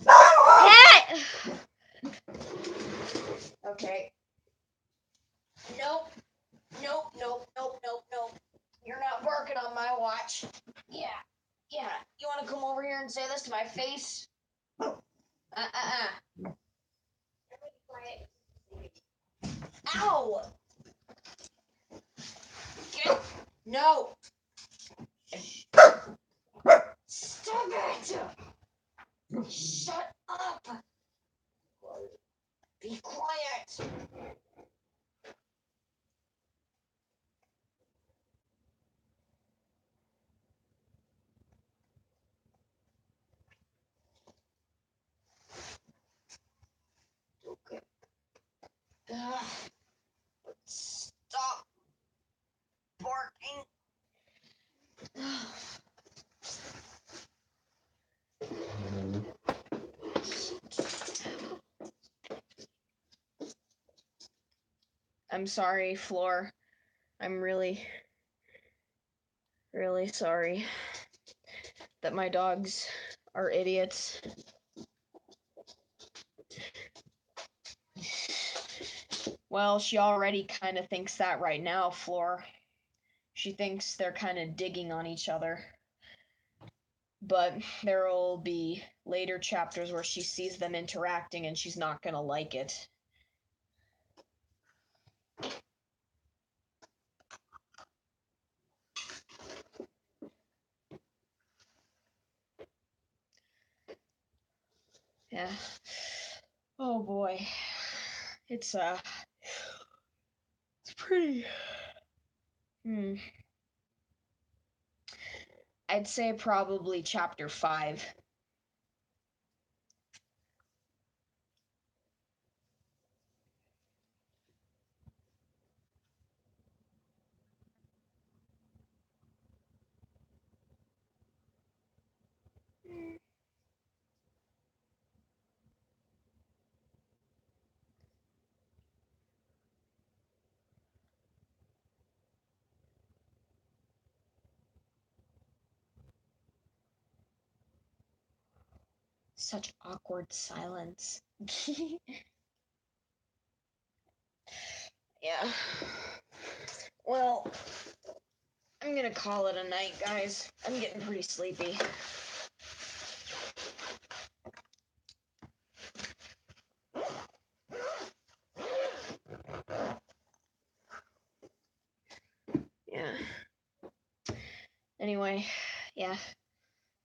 Cat! Okay. Nope. Nope, nope, nope, nope, nope. You're not barking on my watch. Yeah. Yeah. You want to come over here and say this to my face? Ow! Get. No! Stop it! Shut up! Be quiet! Okay. Stop barking. I'm sorry, Floor. I'm really, really sorry that my dogs are idiots. Well, she already kind of thinks that right now, Floor. She thinks they're kind of digging on each other. But there will be later chapters where she sees them interacting and she's not gonna like it. Yeah. Oh boy. It's pretty. I'd say probably chapter 5. Such awkward silence. Yeah. Well, I'm gonna call it a night, guys. I'm getting pretty sleepy. Yeah. Anyway, yeah.